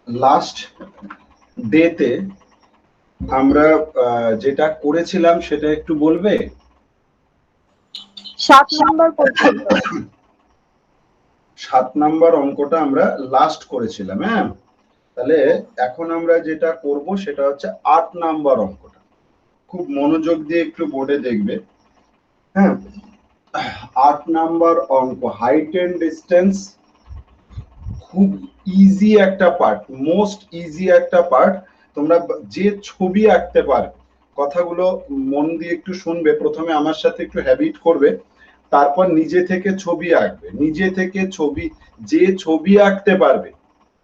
Last ডেতে আমরা যেটা করেছিলাম সেটা একটু বলবে। 7 নাম্বার পর্যন্ত 7 নাম্বার অঙ্কটা আমরা লাস্ট করেছিলাম। হ্যাঁ, তাহলে এখন আমরা যেটা করব সেটা হচ্ছে 8 নাম্বার অঙ্কটা। খুব মনোযোগ দিয়ে একটু বোর্ডে দেখবে। হ্যাঁ, 8 নাম্বার অঙ্ক, হাইট এন্ড ডিস্টেন্স। খুব ইজি একটা পার্ট, মোস্ট ইজি একটা পার্ট। তোমরা যে ছবি আঁকতে পারবে, কথাগুলো মন দিয়ে একটু শুনবে, প্রথমে আমার সাথে একটু হ্যাবিট করবে, তারপর নিজে থেকে ছবি আঁকবে। নিজে থেকে ছবি, যে ছবি আঁকতে পারবে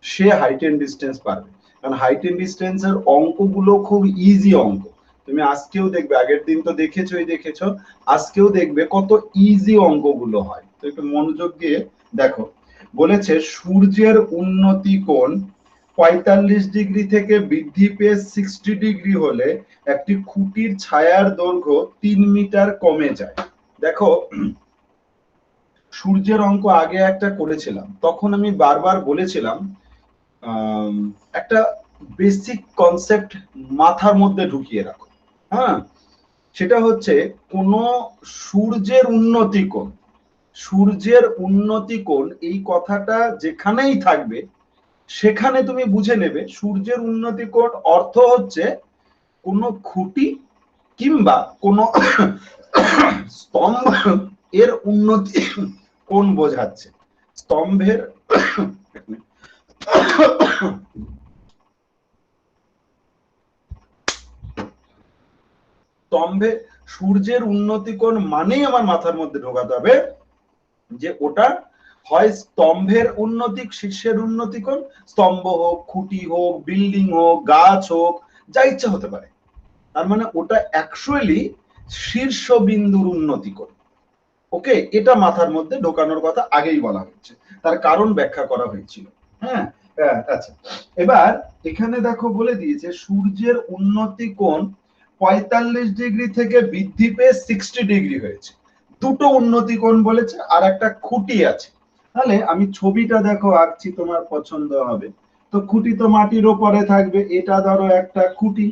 সে হাইট এন্ড ডিস্টেন্স পারবে। কারণ হাইট এন্ড ডিস্টেন্স এর অঙ্কগুলো খুব ইজি অঙ্ক। তুমি আজকেও দেখবে, আগের দিন তো দেখেছো, আজকেও দেখবে কত ইজি অঙ্কগুলো হয়। তো একটু মনোযোগ দিয়ে দেখো। বলেছে সূর্যের উন্নতি কোণ 45 ডিগ্রি থেকে বৃদ্ধি পেয়ে 60 ডিগ্রি হলে একটি খুঁটির ছায়ার দৈর্ঘ্য 3 মিটার কমে যায়। দেখো, সূর্যের অঙ্ক আগে একটা করেছিলাম, তখন আমি বারবার বলেছিলাম একটা বেসিক কনসেপ্ট মাথার মধ্যে ঢুকিয়ে রাখো। হ্যাঁ, সেটা হচ্ছে কোন সূর্যের উন্নতি কোণ, সূর্যের উন্নতি কোণ এই কথাটা যেখানেই থাকবে সেখানে তুমি বুঝে নেবে সূর্যের উন্নতি কোণ অর্থ হচ্ছে কোন খুঁটি কিংবা কোন স্তম্ভ এর উন্নতি কোণ বোঝাচ্ছে। স্তম্ভের স্তম্ভে সূর্যের উন্নতি কোণ মানেই আমার মাথার মধ্যে ঢোকাতে হবে যে ওটা হয় স্তম্ভের উন্নতি, শীর্ষের উন্নতি কোণ, স্তম্ভ হোক, খুঁটি হোক, বিল্ডিং হোক, গাছ হোক, যা ইচ্ছা হতে পারে। তার মানে ওটা অ্যাকচুয়ালি শীর্ষবিন্দুর উন্নতি কোণ। ওকে, এটা মাথার মধ্যে ঢোকানোর কথা আগেই বলা হচ্ছে, তার কারণ ব্যাখ্যা করা হয়েছিল। হ্যাঁ, আচ্ছা, এবার এখানে দেখো বলে দিয়েছে সূর্যের উন্নতি কোণ 45 ডিগ্রি থেকে বৃদ্ধি পেয়ে 60 ডিগ্রি হয়েছে। দুটো উন্নতি কোণ বলেছে, আর একটা খুঁটি আছে। তাহলে আমি ছবিটা দেখো আঁকছি, তোমার পছন্দ হবে। তো খুঁটি তো মাটির ওপরে থাকবে, এটা ধরো একটা খুঁটি,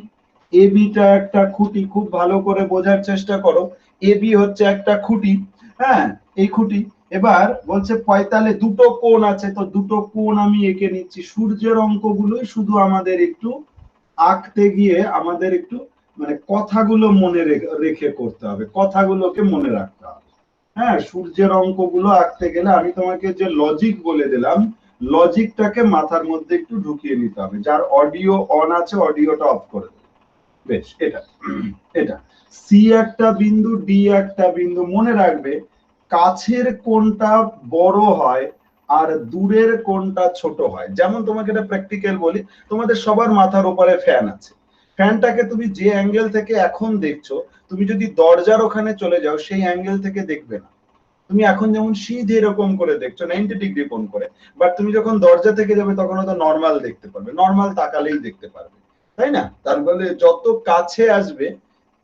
এবিটা একটা খুঁটি, খুব ভালো করে বোঝার চেষ্টা করো। এবি হচ্ছে একটা খুঁটি, হ্যাঁ, এই খুঁটি। এবার বলছে 45 দুটো কোণ আছে, তো দুটো কোণ আমি এঁকে নিচ্ছি। সূর্যের অঙ্কগুলোই শুধু আমাদের একটু আঁকতে গিয়ে আমাদের একটু মানে কথাগুলো মনে রেখে করতে হবে, কথাগুলোকে মনে রাখতে হবে। হ্যাঁ, সূর্যের অঙ্কগুলো আঁকতে গেলে আমি তোমাকে যে লজিক বলে দিলাম, লজিকটাকে মাথার মধ্যে একটু ঢুকিয়ে নিতে হবে। যার অডিও অন আছে অডিওটা অফ করে দেবে। বেশ, এটা এটা সি একটা বিন্দু, ডি একটা বিন্দু। মনে রাখবে কাছের কোণটা বড় হয় আর দূরের কোণটা ছোট হয়। যেমন তোমাকে এটা প্র্যাকটিক্যাল বলি, তোমাদের সবার মাথার উপরে ফ্যান আছে। ফ্যানটাকে তুমি যে অ্যাঙ্গেল থেকে এখন দেখছো, তুমি যদি দরজার ওখানে চলে যাও সেই অ্যাঙ্গেল থেকে দেখবে না। তুমি এখন যেমন সিধে এরকম করে দেখছো 90 ডিগ্রি কোণ করে, বাট তুমি যখন দরজা থেকে যাবে তখন হয়তো নর্মাল দেখতে পারবে, নর্মাল তাকালেই দেখতে পারবে, তাই না? তার ফলে যত কাছে আসবে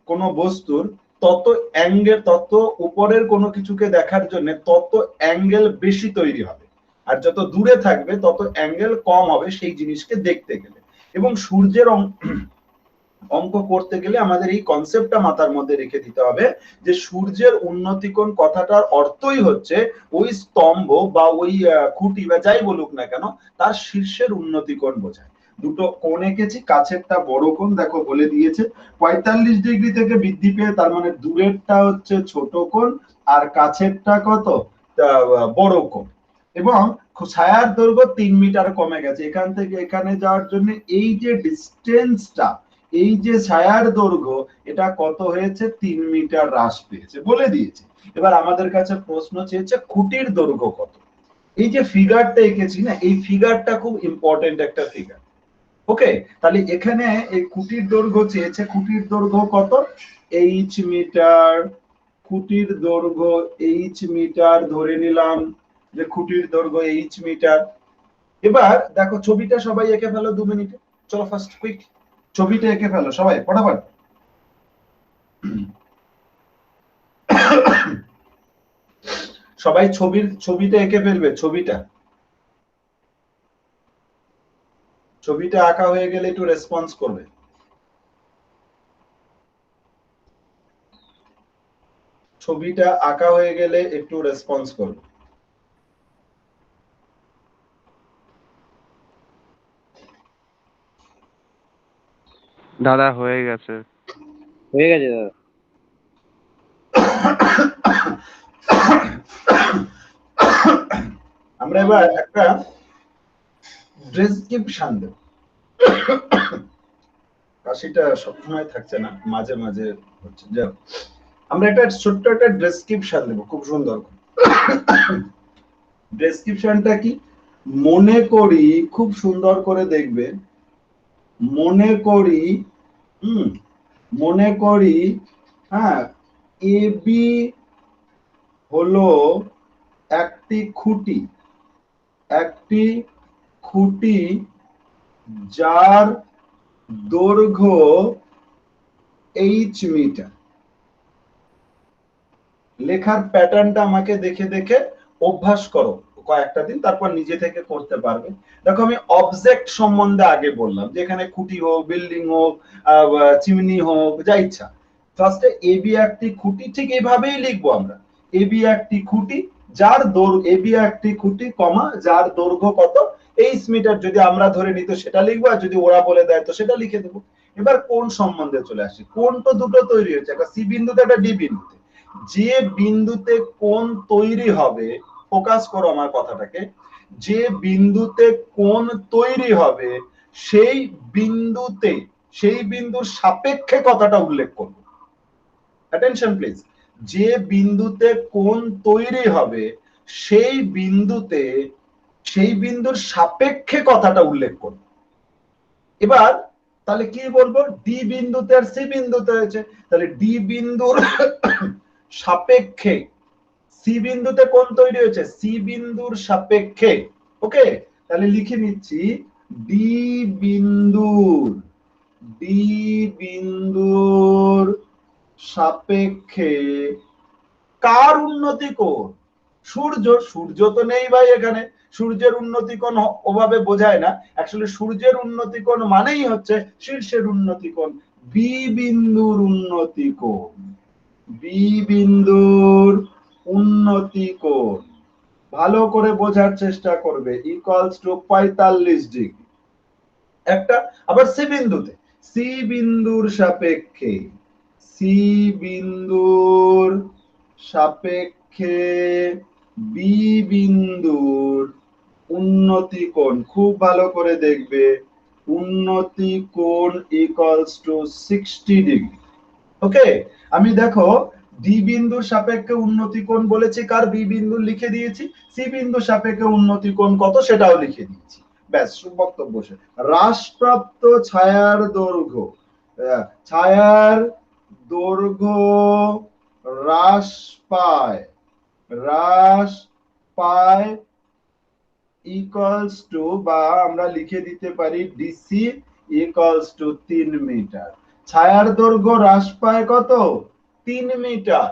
কোনো বস্তুর তত অ্যাঙ্গেল, তত উপরের কোনো কিছুকে দেখার জন্য তত অ্যাঙ্গেল বেশি তৈরি হবে, আর যত দূরে থাকবে তত অ্যাঙ্গেল কম হবে সেই জিনিসকে দেখতে গেলে। এবং সূর্যের অঙ্ক করতে গেলে আমাদের এই কনসেপ্টটা মাথার মধ্যে রেখে দিতে হবে যে সূর্যের উন্নতি কোণ কথাটার অর্থই হচ্ছে ওই স্তম্ভ বা ওই খুঁটি বা যাই বলুক না কেন তার শীর্ষের উন্নতি কোণ বোঝায়। দুটো কোণ এঁকেছি, কাছেরটা বড় কোণ, দেখো বলে দিয়েছে 45 ডিগ্রি থেকে বৃদ্ধি পেয়ে, তার মানে দূরেরটা হচ্ছে ছোট কোণ আর কাছেরটা কত, বড় কোণ। এবং ছায়ার দৈর্ঘ্য 3 মিটার কমে গেছে। এখান থেকে এখানে যাওয়ার জন্য এই যে ডিস্টেন্সটা, এই যে ছায়ার দৈর্ঘ্য, এটা কত হয়েছে, 3 মিটার হ্রাস পেয়েছে বলে দিয়েছে। এবার আমাদের কাছে প্রশ্ন চেয়েছে খুঁটির দৈর্ঘ্য কত। এই যে ফিগারটা এঁকেছি না, এই ফিগারটা খুব ইম্পর্টেন্ট একটা ফিগার। ওকে, তাহলে এখানে এই খুঁটির দৈর্ঘ্য চেয়েছে। খুঁটির দৈর্ঘ্য কত, এইচ মিটার। খুঁটির দৈর্ঘ্য এইচ মিটার ধরে নিলাম যে খুঁটির দৈর্ঘ্য এইচ মিটার। এবার দেখো ছবিটা সবাই এঁকে ফেলো 2 মিনিটে। চলো ফার্স্ট কুইক ছবিটা এঁকে ফেলো সবাই ফটাফট। সবাই ছবিটা এঁকে ফেলবে। ছবিটা আঁকা হয়ে গেলে একটু রেসপন্স করবে। ছবিটা আঁকা হয়ে গেলে একটু রেসপন্স করবে। দাদা হয়ে গেছে দাদা। আমরা এবার একটা ডেসক্রিপশন দেব। কাশিটা সবসময় থাকছে না, মাঝে মাঝে হচ্ছে। আমরা একটা ছোট্ট একটা ডেসক্রিপশন দেব, খুব সুন্দর। ডেসক্রিপশনটা কি? মনে করি, খুব সুন্দর করে দেখবে, মনে করি হ্যাঁ, এবি হলো একটি খুঁটি যার দৈর্ঘ্য h মিটার। লেখার প্যাটার্নটা আমাকে দেখে দেখে অভ্যাস করো কয়েকটা দিন, তারপর নিজে থেকে করতে পারবে। দেখো, আমি অবজেক্ট সম্বন্ধে আগে বললাম, যেখানে খুঁটি হোক, বিল্ডিং হোক, চিমনি হোক, যা ইচ্ছা। ফার্স্টে এবি একটি খুঁটি, ঠিক এইভাবেই লিখবো আমরা। এবি একটি খুঁটি যার যার দৈর্ঘ্য কত, h মিটার। যদি আমরা ধরে নিই তো সেটা লিখবো, আর যদি ওরা বলে দেয় তো সেটা লিখে দেবো। এবার কোণ সম্বন্ধে চলে আসি। কোণ তো দুটো তৈরি হয়েছে, একটা সি বিন্দুতে, একটা ডি বিন্দুতে। যে বিন্দুতে কোণ তৈরি হবে, ফোকাস করো আমার কথাটাকে, যে বিন্দুতে কোণ তৈরি হবে সেই বিন্দুর সাপেক্ষে কথাটা উল্লেখ করব। Attention please. যে বিন্দুতে কোণ তৈরি হবে সেই বিন্দুর সাপেক্ষে কথাটা উল্লেখ করব। এবার তাহলে কি বলবো? ডি বিন্দুতে আর সি বিন্দুতে হয়েছে, তাহলে ডি বিন্দুর সাপেক্ষে সি বিন্দুতে কোণ তৈরি হয়েছে, সি বিন্দুর সাপেক্ষে। ওকে, তাহলে লিখে নিচ্ছি, ডি বিন্দুর সাপেক্ষে কার উন্নতি কোণ? সূর্য তো নেই ভাই এখানে। সূর্যের উন্নতি কোণ ওভাবে বোঝায় না। অ্যাকচুয়ালি সূর্যের উন্নতি কোণ মানেই হচ্ছে শীর্ষের উন্নতি কোণ। বি বিন্দুর উন্নতি কোণ, ভালো করে বোঝার চেষ্টা করবে, ইকুয়ালস টু 45 ডিগ্রি। একটা আবার সি বিন্দুর সাপেক্ষে বি বিন্দুর উন্নতি কোণ, খুব ভালো করে দেখবে, উন্নতি কোণ ইকুয়ালস টু 60 ডিগ্রি। ওকে, আমি দেখো ডি বিন্দুর সাপেক্ষে উন্নতি কোণ বলেছি কার, বি বিন্দু লিখে দিয়েছি, সি বিন্দুর সাপেক্ষে উন্নতি কোণ কত সেটাও লিখে দিয়েছি। ব্যাস, বক্তব্য শেষ। হ্রাসপ্রাপ্ত ছায়ার দৈর্ঘ্য হ্রাস পায় ইকুয়ালস টু, বা আমরা লিখে দিতে পারি ডিসি ইকুয়ালস টু 3 মিটার। ছায়ার দৈর্ঘ্য হ্রাস পায় কত? 3 মিটার।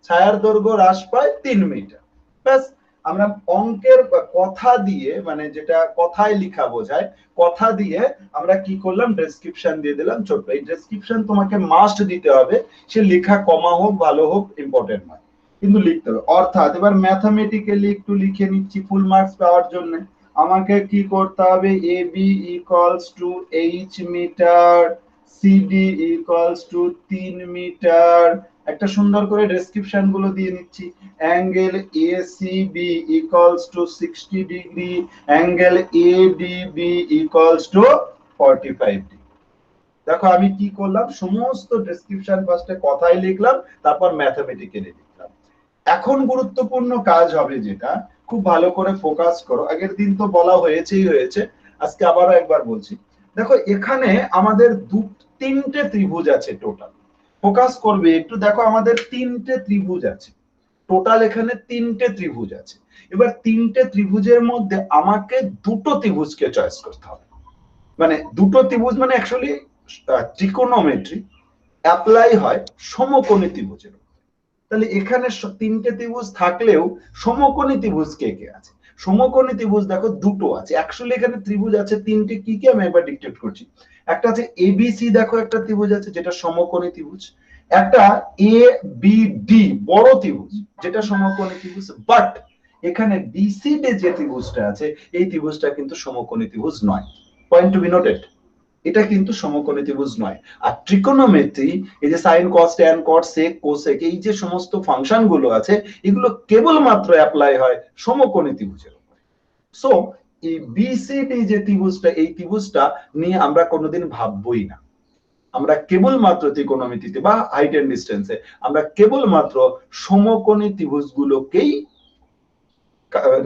ছায়ার দৈর্ঘ্য হ্রাস পায় 3 মিটার। ব্যাস, আমরা অঙ্কের কথা দিয়ে, মানে যেটা কথায় লেখা বোঝায়, কথা দিয়ে আমরা কি করলাম, ডেসক্রিপশন দিয়ে দিলাম ছোট্ট। এই ডেসক্রিপশন তোমাকে মাস্ট দিতে হবে, সে লেখা কমা হোক, ভালো হোক, ইম্পর্টেন্ট নয়, কিন্তু লিখতে হবে। অর্থাৎ এবার ম্যাথমেটিক্যালি একটু লিখে নিচ্ছি ফুল মার্কস পাওয়ার জন্য। আমাকে কি করতে হবে? AB equals to h metre, CD equals to 3 metre. একটা সুন্দর করে ডেসক্রিপশন গুলো দিয়ে নিচ্ছি। Angle ACB equals to 60 degree, angle ADB equals to 45 degree. দেখো আমি কি করলাম, সমস্ত ডেসক্রিপশন ফার্স্টে কথাই লিখলাম, তারপর ম্যাথমেটিক্যালি লিখলাম। এখন গুরুত্বপূর্ণ কাজ হবে, যেটা খুব ভালো করে ফোকাস করো। আগের দিন তো বলা হয়েছে, আজকে আবারও একবার বলছি। দেখো এখানে আমাদের তিনটে ত্রিভুজ আছে টোটাল। ফোকাস করবে একটু, দেখো আমাদের তিনটে ত্রিভুজ আছে টোটাল, এখানে তিনটে ত্রিভুজ আছে। এবার তিনটে ত্রিভুজের মধ্যে আমাকে দুটো ত্রিভুজকে চয়েস করতে হবে। মানে দুটো ত্রিভুজ মানে অ্যাকচুয়ালি ট্রিকোনোমেট্রি অ্যাপ্লাই হয় সমকোণী ত্রিভুজের। তাহলে এখানে তিনটে ত্রিভুজ থাকলেও সমকোণী ত্রিভুজ কে কে আছে? সমকোণী ত্রিভুজ দেখো দুটো আছে। অ্যাকচুয়ালি এখানে ত্রিভুজ আছে তিনটে, কি কি আমি একবার ডিকটেট করছি। একটা আছে এবিসি, দেখো একটা ত্রিভুজ আছে যেটা সমকোণী ত্রিভুজ। একটা এ বি ডি বড় ত্রিভুজ যেটা সমকোণী ত্রিভুজ। বাট এখানে বিসি ডি যে ত্রিভুজটা আছে এই ত্রিভুজটা কিন্তু সমকোণী ত্রিভুজ নয়। পয়েন্ট টু বি নোটেড, এটা কিন্তু সমকোণী ত্রিভুজ নয়। আর ট্রিকোনোমেট্রি, এই যে sine cos tan cot sec cosec, এই যে সমস্ত ফাংশন গুলো আছে এগুলো কেবলমাত্র অ্যাপ্লাই হয় সমকোণী ত্রিভুজের উপর। সো এই বিসিডি যে ত্রিভুজটা, এই ত্রিভুজটা নিয়ে আমরা কোনোদিন ভাববই না। আমরা কেবলমাত্র ত্রিকোণমিতিতে বা হাইট এন্ড ডিস্টেন্সে আমরা কেবলমাত্র সমকোণী ত্রিভুজগুলোকেই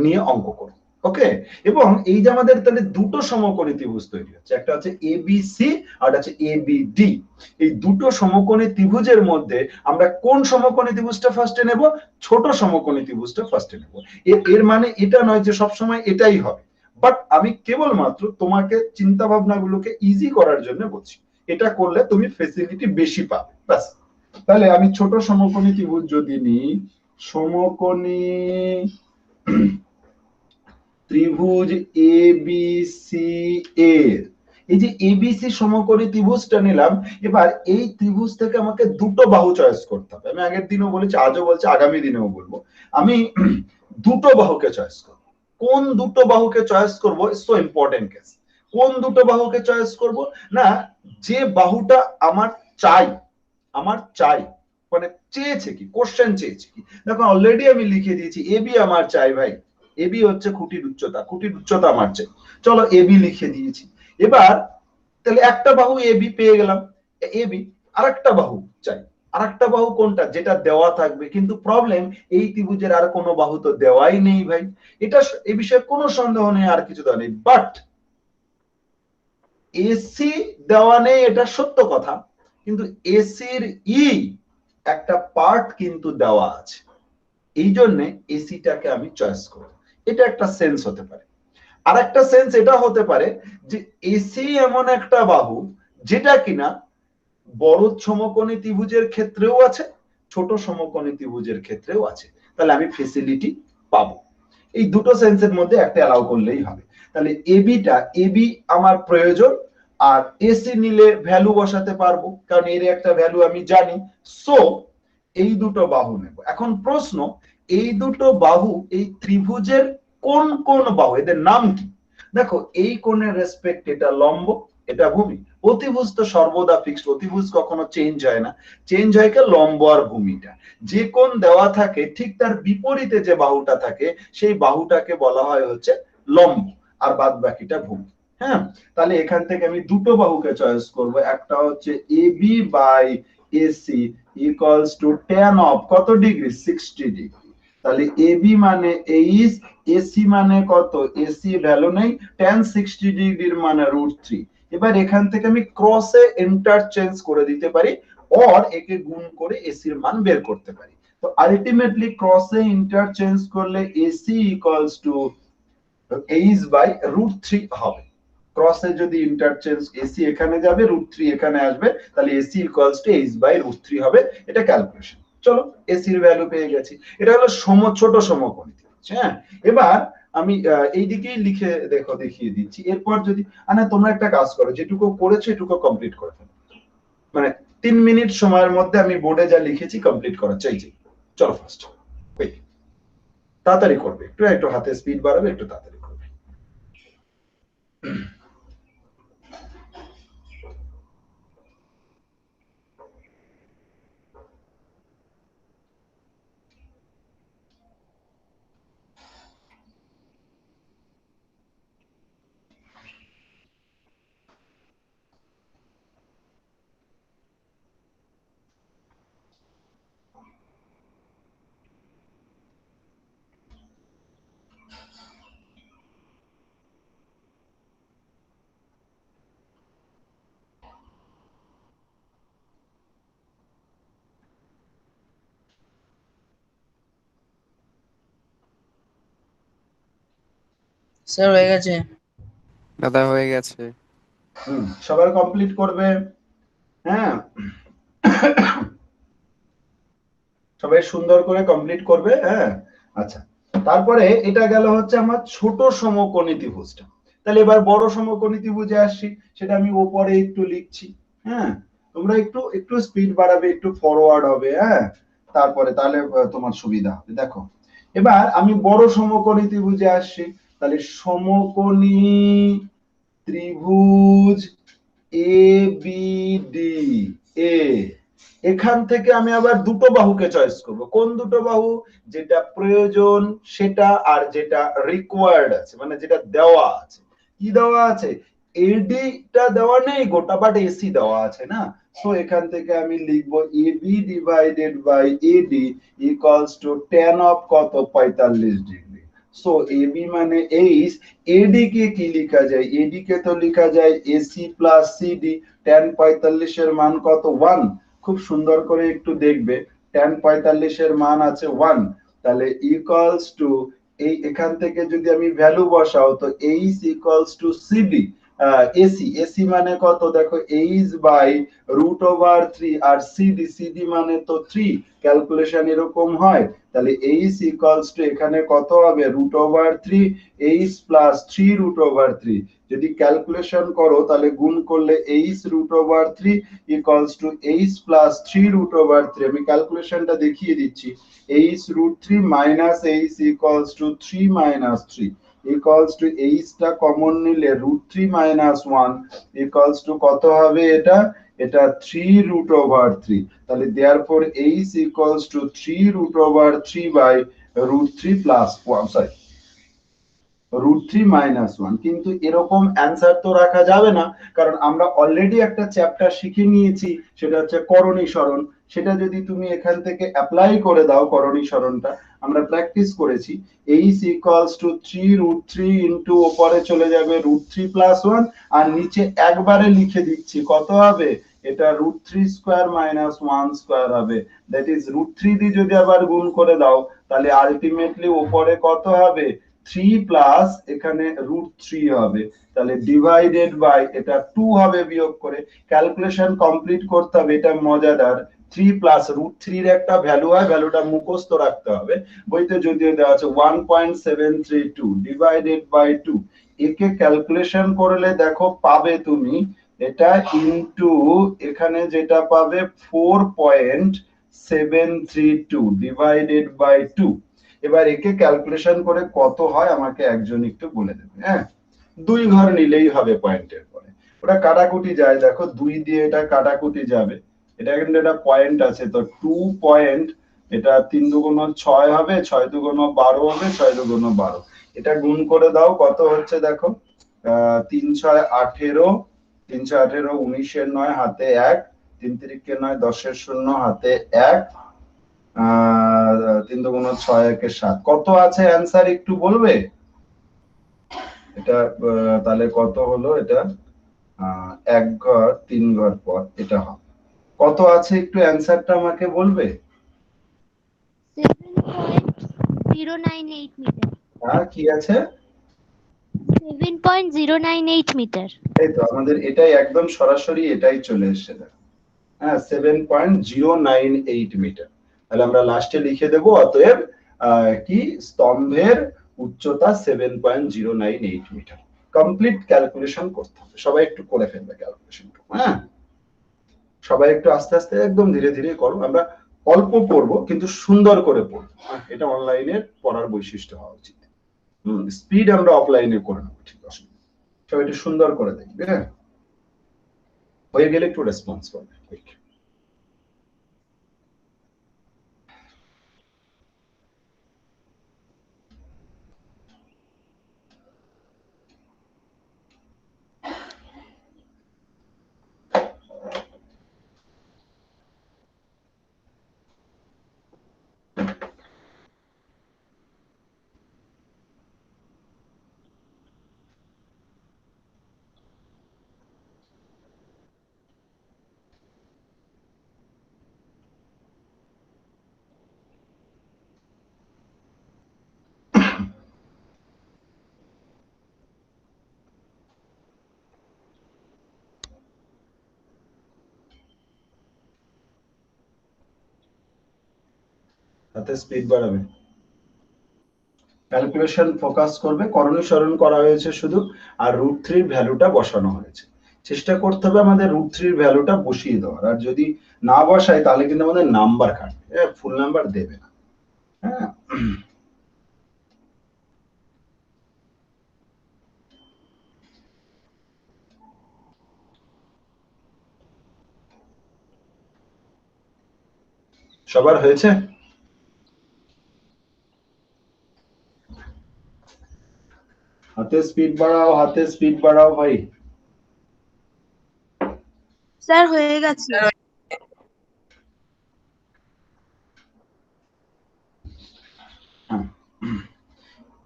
নিয়ে অঙ্ক করব। ওকে, এবং এই যে আমাদের তাহলে দুটো সমকোণী ত্রিভুজ তৈরি হচ্ছে, একটা হচ্ছে এবিসি আর একটা হচ্ছে এবিডি। এই দুটো সমকোণী ত্রিভুজের মধ্যে আমরা কোন সমকোণী ত্রিভুজটা ফার্স্টে নেব? ছোট সমকোণী ত্রিভুজটা ফার্স্টে নেব। এর মানে এটা নয় যে সবসময় এটাই হবে, বাট আমি কেবলমাত্র তোমাকে চিন্তা ভাবনাগুলোকে ইজি করার জন্য বলছি। এটা করলে তুমি ফেসিলিটি বেশি পাবে, ব্যাস। তাহলে আমি ছোট সমকোণী ত্রিভুজ যদি নিই, সমকোণী ত্রিভুজ এবিসি এর, এই যে এবিসি সমকোণী ত্রিভুজটা নিলাম। এবার এই ত্রিভুজ থেকে আমাকে দুটো বাহু চয়েস করতে হবে। আমি আগের দিনও বলেছি, আজও বলছি, আগামী দিনেও বলবো, আমি দুটো বাহুকে চয়েস করব। কোন দুটো বাহুকে চয়েস করব? So important case. কোন দুটো বাহুকে চয়েস করব? না, যে বাহুটা আমার চাই, আমার চাই মানে চেয়েছে কি, কোশ্চেন চেয়েছে কি। দেখো অলরেডি আমি লিখে দিয়েছি এবি আমার চাই ভাই। এবি হচ্ছে খুঁটির উচ্চতা, খুঁটির উচ্চতা আমার চাই। চলো এবি লিখে দিয়েছি। এবার তাহলে একটা বাহু এবি পেয়ে গেলাম, এবি। আরেকটা বাহু চাই। আরেকটা বাহু কোনটা? যেটা দেওয়া থাকবে। কিন্তু প্রবলেম, এই ত্রিভুজের আর কোনো বাহু তো দেওয়াই নেই ভাই। এটা এই বিষয়ে কোনো সন্দেহ নেই, আর কিছু দেওয়া নেই। বাট এসি দেওয়া নেই, এটা সত্য কথা, কিন্তু এসির একটা পার্ট কিন্তু দেওয়া আছে। এই জন্য এসিটাকে আমি চয়েস করব। এটা একটা সেন্স হতে পারে। আর একটা সেন্স এটা হতে পারে যে এসি এমন একটা বাহু যেটা কিনা বড় সমকোণী ত্রিভুজের ক্ষেত্রেও আছে, ছোট সমকোণী ত্রিভুজের ক্ষেত্রেও আছে। তাহলে আমি ফেসিলিটি পাবো। এই দুটো সেন্সের মধ্যে একটা অ্যালাউ করলেই হবে। তাহলে এবিটা, এবি আমার প্রয়োজন, আর এসি নিলে ভ্যালু বসাতে পারবো, কারণ এর একটা ভ্যালু আমি জানি। সো এই দুটো বাহু নেব। এখন প্রশ্ন, এই দুটো বাহু এই ত্রিভুজের কোন কোন বাহু, এদের নাম কি? দেখো এই কোণের রেসপেক্ট এটা লম্ব, এটা ভূমি। অতিভুজ তো সর্বদা ফিক্সড, অতিভুজ কখনো চেঞ্জ হয় না। চেঞ্জ হয় কে? লম্ব আর ভূমিটা। যে কোণ দেওয়া থাকে ঠিক তার বিপরীতে যে বাহুটা থাকে সেই বাহুটাকে বলা হয় হচ্ছে লম্ব, আর বাদ বাকিটা ভূমি। হ্যাঁ, তাহলে এখান থেকে আমি দুটো বাহুকে চয়েস করব। একটা হচ্ছে AB by AC equals to tan of কত ডিগ্রি? 60 ডিগ্রি। তাহলে এবি মানে এইচ, এসি মানে কত? এসি ভ্যালু নেই, tan 60 ডিগ্রির মানে √3। এবার এখান থেকে আমি ক্রসে ইন্টারচেঞ্জ করে দিতে পারি, অর একে গুণ করে এসির মান বের করতে পারি। তো আলটিমেটলি ক্রসে ইন্টারচেঞ্জ করলে AC equals to H by √3 হবে। ক্রসে যদি ইন্টারচেঞ্জ, এসি এখানে যাবে, √3 এখানে আসবে, তাহলে AC equals to H by √3 হবে। এটা ক্যালকুলেশন। চলো এসির ভ্যালু পেয়ে গেছি। এটা হলো ছোট সমকোণী ত্রিভুজ। হ্যাঁ, এবার আমি এই দিকেই লিখে দেখো, দেখিয়ে দিচ্ছি। এরপর যদি তোমরা একটা কাজ করো, যেটুকু করেছো এটুকু কমপ্লিট করে ফেলো। মানে 3 মিনিট সময়ের মধ্যে আমি বোর্ডে যা লিখেছি কমপ্লিট করা চাইছি। চলো ফার্স্ট তাড়াতাড়ি করবে, একটু একটু হাতে স্পিড বাড়াবে, একটু তাড়াতাড়ি করবে। স্যার হয়ে গেছে। দাদা হয়ে গেছে। সবার কমপ্লিট করবে। হ্যাঁ, সবাই সুন্দর করে কমপ্লিট করবে। হ্যাঁ, আচ্ছা, তারপরে এটা গেল হচ্ছে আমার ছোট সমকোণী ত্রিভুজটা। তাহলে এবার বড় সমকোণী ত্রিভুজে আসছি, সেটা আমি ওপরে একটু লিখছি। হ্যাঁ, তোমরা একটু একটু স্পিড বাড়াবে, একটু ফরওয়ার্ড হবে। হ্যাঁ, তারপরে তাহলে তোমার সুবিধা হবে। দেখো, এবার আমি বড় সমকোণী ত্রিভুজে আসছি। তাহলে সমকোণী ত্রিভুজ এ বি ডি এ, এখান থেকে আমি আবার দুটো বাহুকে চয়েস করব। কোন দুটো বাহু? যেটা প্রয়োজন সেটা, আর যেটা রিকোয়ার্ড আছে, মানে যেটা দেওয়া আছে। কি দেওয়া আছে? এডি টা দেওয়া নেই গোটা, বাট এসি দেওয়া আছে না। সো এখান থেকে আমি লিখব AB divided by AD equals to tan of কত? 45 ডিগ্রি। সো এবি মানে এইচ, এডি কে কি লেখা যায়? এডি কে তো লেখা যায় এসি প্লাস সিডি। tan 45 এর মান কত? 1। খুব সুন্দর করে একটু দেখবে, tan 45 এর মান আছে 1। তাহলে ইকুয়ালস টু, এই এখান থেকে যদি আমি ভ্যালু বসাও তো H equals to CD AC. AC মানে কত? দেখো এইচ বাই রুট ওভার 3, আর সিডি, সিডি মানে তো 3। ক্যালকুলেশন এরকম হয়। তাহলে এইচ ইকুয়ালস টু এখানে কত হবে? Root over 3 H plus 3 root over 3। যদি ক্যালকুলেশন করো তাহলে গুণ করলে H root over 3 equals to H plus 3 root over 3। আমি ক্যালকুলেশনটা দেখিয়ে দিচ্ছি। H root 3 minus H equals to 3 minus 3 equals to H টা কমন নিলে রুট 3 মাইনাস 1 ইকুয়ালস টু কত হবে? এটা এটা 3 রুট ওভার 3। তাহলে therefore H equals to 3 root over 3 by root 3 plus 1, sorry root 3 minus 1। কিন্তু এরকম অ্যান্সার তো রাখা যাবে না, কারণ আমরা অলরেডি একটা চ্যাপ্টার শিখে নিয়েছি, সেটা হচ্ছে করণী সরণ। সেটা যদি তুমি এখান থেকে অ্যাপ্লাই করে দাও, করণী সরণটা আমরা প্র্যাকটিস করেছি। এইচ ইকুয়ালস টু 3 রুট 3 ইনটু উপরে চলে যাবে রুট 3 প্লাস 1, আর নিচে একবারে লিখে দিচ্ছি কত হবে? এটা রুট 3 স্কয়ার মাইনাস 1 স্কয়ার হবে। দ্যাট ইজ রুট 3 দিয়ে যদি আবার গুণ করে দাও তাহলে আলটিমেটলি উপরে কত হবে? 3 প্লাস এখানে রুট 3 হবে। তাহলে ডিভাইডেড বাই এটা 2 হবে বিয়োগ করে। ক্যালকুলেশন কমপ্লিট করতে হবে, এটা মজাদার। 3 প্লাস রুট 3 এর একটা ভ্যালু হয়, ভ্যালুটা মুখস্থ রাখতে হবে। বইতে যদিও দেওয়া আছে 1.732 ডিভাইডেড বাই 2। একে ক্যালকুলেশন করলে দেখো পাবে তুমি এটা ইনটু এখানে যেটা পাবে 4.732 ডিভাইডেড বাই 2। এবার একে ক্যালকুলেশন করে কত হয় আমাকে একজন একটু বলে দেবে। হ্যাঁ, 2 ঘর নিলেই হবে পয়েন্টের পরে। ওটা কাটাকুটি যায়, দেখো 2 দিয়ে এটা কাটাকুটি যাবে। এটা কিন্তু এটা পয়েন্ট আছে তো 2 পয়েন্ট, এটা 3 দুগুণ 6 হবে, 6 দুগুণ 12 হবে, 6 দুগুণ 12। এটা গুণ করে দাও কত হচ্ছে দেখো, 3 6 18, 3 6 18 19 এর 9 হাতে 1, 3 3 9 10 এর 0 হাতে 1, 3 দুগুণ 6 1 7। কত আছে অ্যান্সার একটু বলবে? এটা তাহলে কত হলো? এটা 1 ঘর 3 ঘর পর এটা হবে। কত আছে একটু অ্যান্সারটা আমাকে বলবে? 7.098 মিটার। হ্যাঁ, কি আছে? 7.098 মিটার। এই তো আমাদের এটাই একদম সরাসরি এটাই চলে এসেছে দেখো। হ্যাঁ, 7.098 মিটার। তাহলে আমরা লাস্টে লিখে দেব অতএব কি স্তম্ভের উচ্চতা 7.098 মিটার। কমপ্লিট ক্যালকুলেশন করতে হবে, সবাই একটু করে ফেলবে ক্যালকুলেশনটা। হ্যাঁ, সবাই একটু আস্তে আস্তে একদম ধীরে ধীরে করো। আমরা অল্প পড়বো কিন্তু সুন্দর করে পড়বো। এটা অনলাইনের পড়ার বৈশিষ্ট্য হওয়া উচিত। স্পিড আমরা অফলাইনে করে নেবো, ঠিক আছে? সবাই একটু সুন্দর করে দেখবে। হ্যাঁ, হয়ে গেলে একটু রেসপন্স করবে। হাতে স্পিড বাড়াবে, ক্যালকুলেশন ফোকাস করবে, করণীয় স্মরণ করা হয়েছে শুধু, আর √3 এর ভ্যালুটা বসানো হয়েছে। চেষ্টা করতে হবে আমাদের √3 এর ভ্যালুটা বসিয়ে দেওয়ার, আর যদি না বসাই তাহলে কিন্তু আমাদের নাম্বার কাটবে, ফুল নাম্বার দেবে না। হ্যাঁ, সবার হয়েছে? হাতে স্পিড বাড়াও, হাতে স্পিড বাড়াও ভাই। স্যার হয়ে গেছে।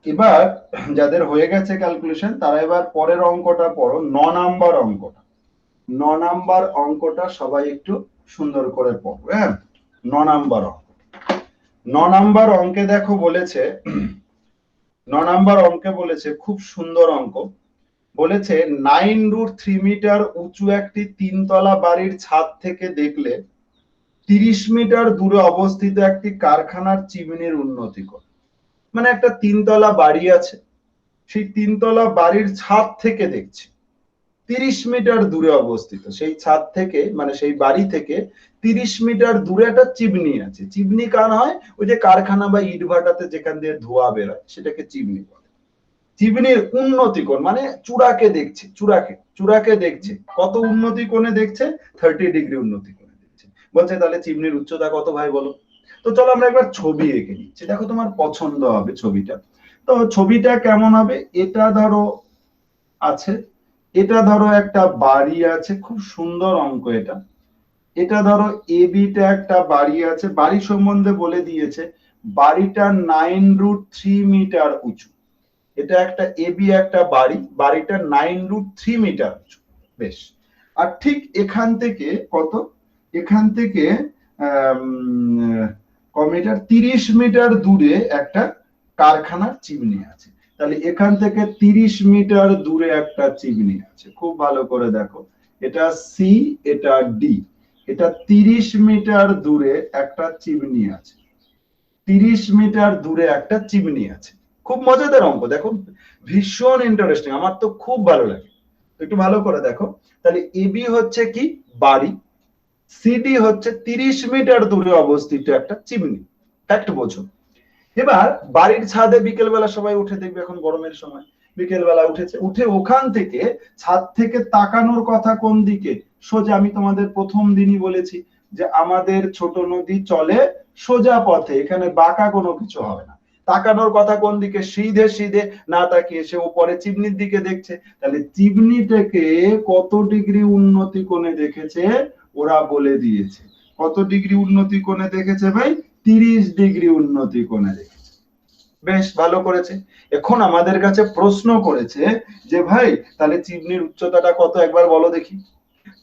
এবার যাদের হয়ে গেছে ক্যালকুলেশন তারা এবার পরের অঙ্কটা পড়ো, 9 নাম্বার অঙ্কটা। 9 নাম্বার অঙ্কটা সবাই একটু সুন্দর করে পড়ো। হ্যাঁ, 9 নাম্বার অঙ্ক। 9 নাম্বার অঙ্কে দেখো বলেছে, 9 নাম্বার অঙ্কে বলেছে খুব সুন্দর অঙ্ক, বলেছে 9√3 মিটার উঁচু একটি 3 তলা বাড়ির ছাদ থেকে দেখলে 30 মিটার দূরে অবস্থিত একটি কারখানার চিমনির উন্নতি কর। মানে একটা 3 তলা বাড়ি আছে, সেই 3 তলা বাড়ির ছাদ থেকে দেখছি 30 মিটার দূরে অবস্থিত, সেই ছাদ থেকে মানে সেই বাড়ি থেকে 30 মিটার দূরে একটা চিমনি আছে। চিমনি কার হয়? ওই যে কারখানা বা ইট ভাটাতে যেখান দিয়ে ধোঁয়া বেরোয় সেটাকে চিমনি বলে। চিমনির উন্নতি কোণ মানে চূড়াকে দেখছে, চূড়াকে দেখছে। কত উন্নতি কোণে দেখছে? 30 ডিগ্রি উন্নতি কোণে দেখছে। বলছে তাহলে চিমনির উচ্চতা কত ভাই বলো? তো চলো আমরা একবার ছবি এঁকে নিচ্ছি, দেখো তোমার পছন্দ হবে ছবিটা। তো ছবিটা কেমন হবে? এটা ধরো আছে, এটা ধরো একটা বাড়ি আছে, খুব সুন্দর অঙ্ক এটা। এটা ধরো এবিটা একটা বাড়ি আছে, বাড়ি সম্বন্ধে বলে দিয়েছে বাড়িটা 9√3 মিটার উঁচু। এটা একটা এবি একটা বাড়ি, বাড়িটা 9√3 মিটার উঁচু। বেশ, আর ঠিক এখান থেকে কত? এখান থেকে মিটার 30 মিটার দূরে একটা কারখানার চিমনি আছে। তাহলে এখান থেকে 30 মিটার দূরে একটা চিমনি আছে, খুব ভালো করে দেখো, এটা সি এটা ডি, এটা 30 মিটার দূরে একটা চিমনি আছে, 30 মিটার দূরে একটা চিমনি আছে। খুব মজাদার অঙ্ক, দেখো ভীষণ ইন্টারেস্টিং, আমার তো খুব ভালো লাগে। একটু ভালো করে দেখো, তাহলে এবি হচ্ছে কি? বাড়ি, সিডি হচ্ছে 30 মিটার দূরে অবস্থিত একটা চিমনি। ফ্যাক্ট বোঝো। এবার বাড়ির ছাদে বিকেল বেলা সবাই উঠে দেখবে, এখন গরমের সময় বিকেল বেলা উঠেছে, উঠে ওখান থেকে ছাদ থেকে তাকানোর কথা কোন দিকে? সোজা। আমি তোমাদের প্রথম দিনই বলেছি যে আমাদের ছোট নদী চলে সোজা পথে, এখানে বাঁকা কোনো কিছু হবে না। তাকানোর কথা কোন দিকে? সিধে সিধে না তাকিয়ে সে উপরে চিমনির দিকে দেখছে। তাহলে চিমনিটাকে কত ডিগ্রি উন্নতি কোণে দেখেছে ওরা বলে দিয়েছে। কত ডিগ্রি উন্নতি কোণে দেখেছে ভাই? 30 ডিগ্রি উন্নতি কোণে দেখেছে। বেশ ভালো করেছে। এখন আমাদের কাছে প্রশ্ন করেছে যে ভাই তাহলে চিমনির উচ্চতাটা কত একবার বলো দেখি।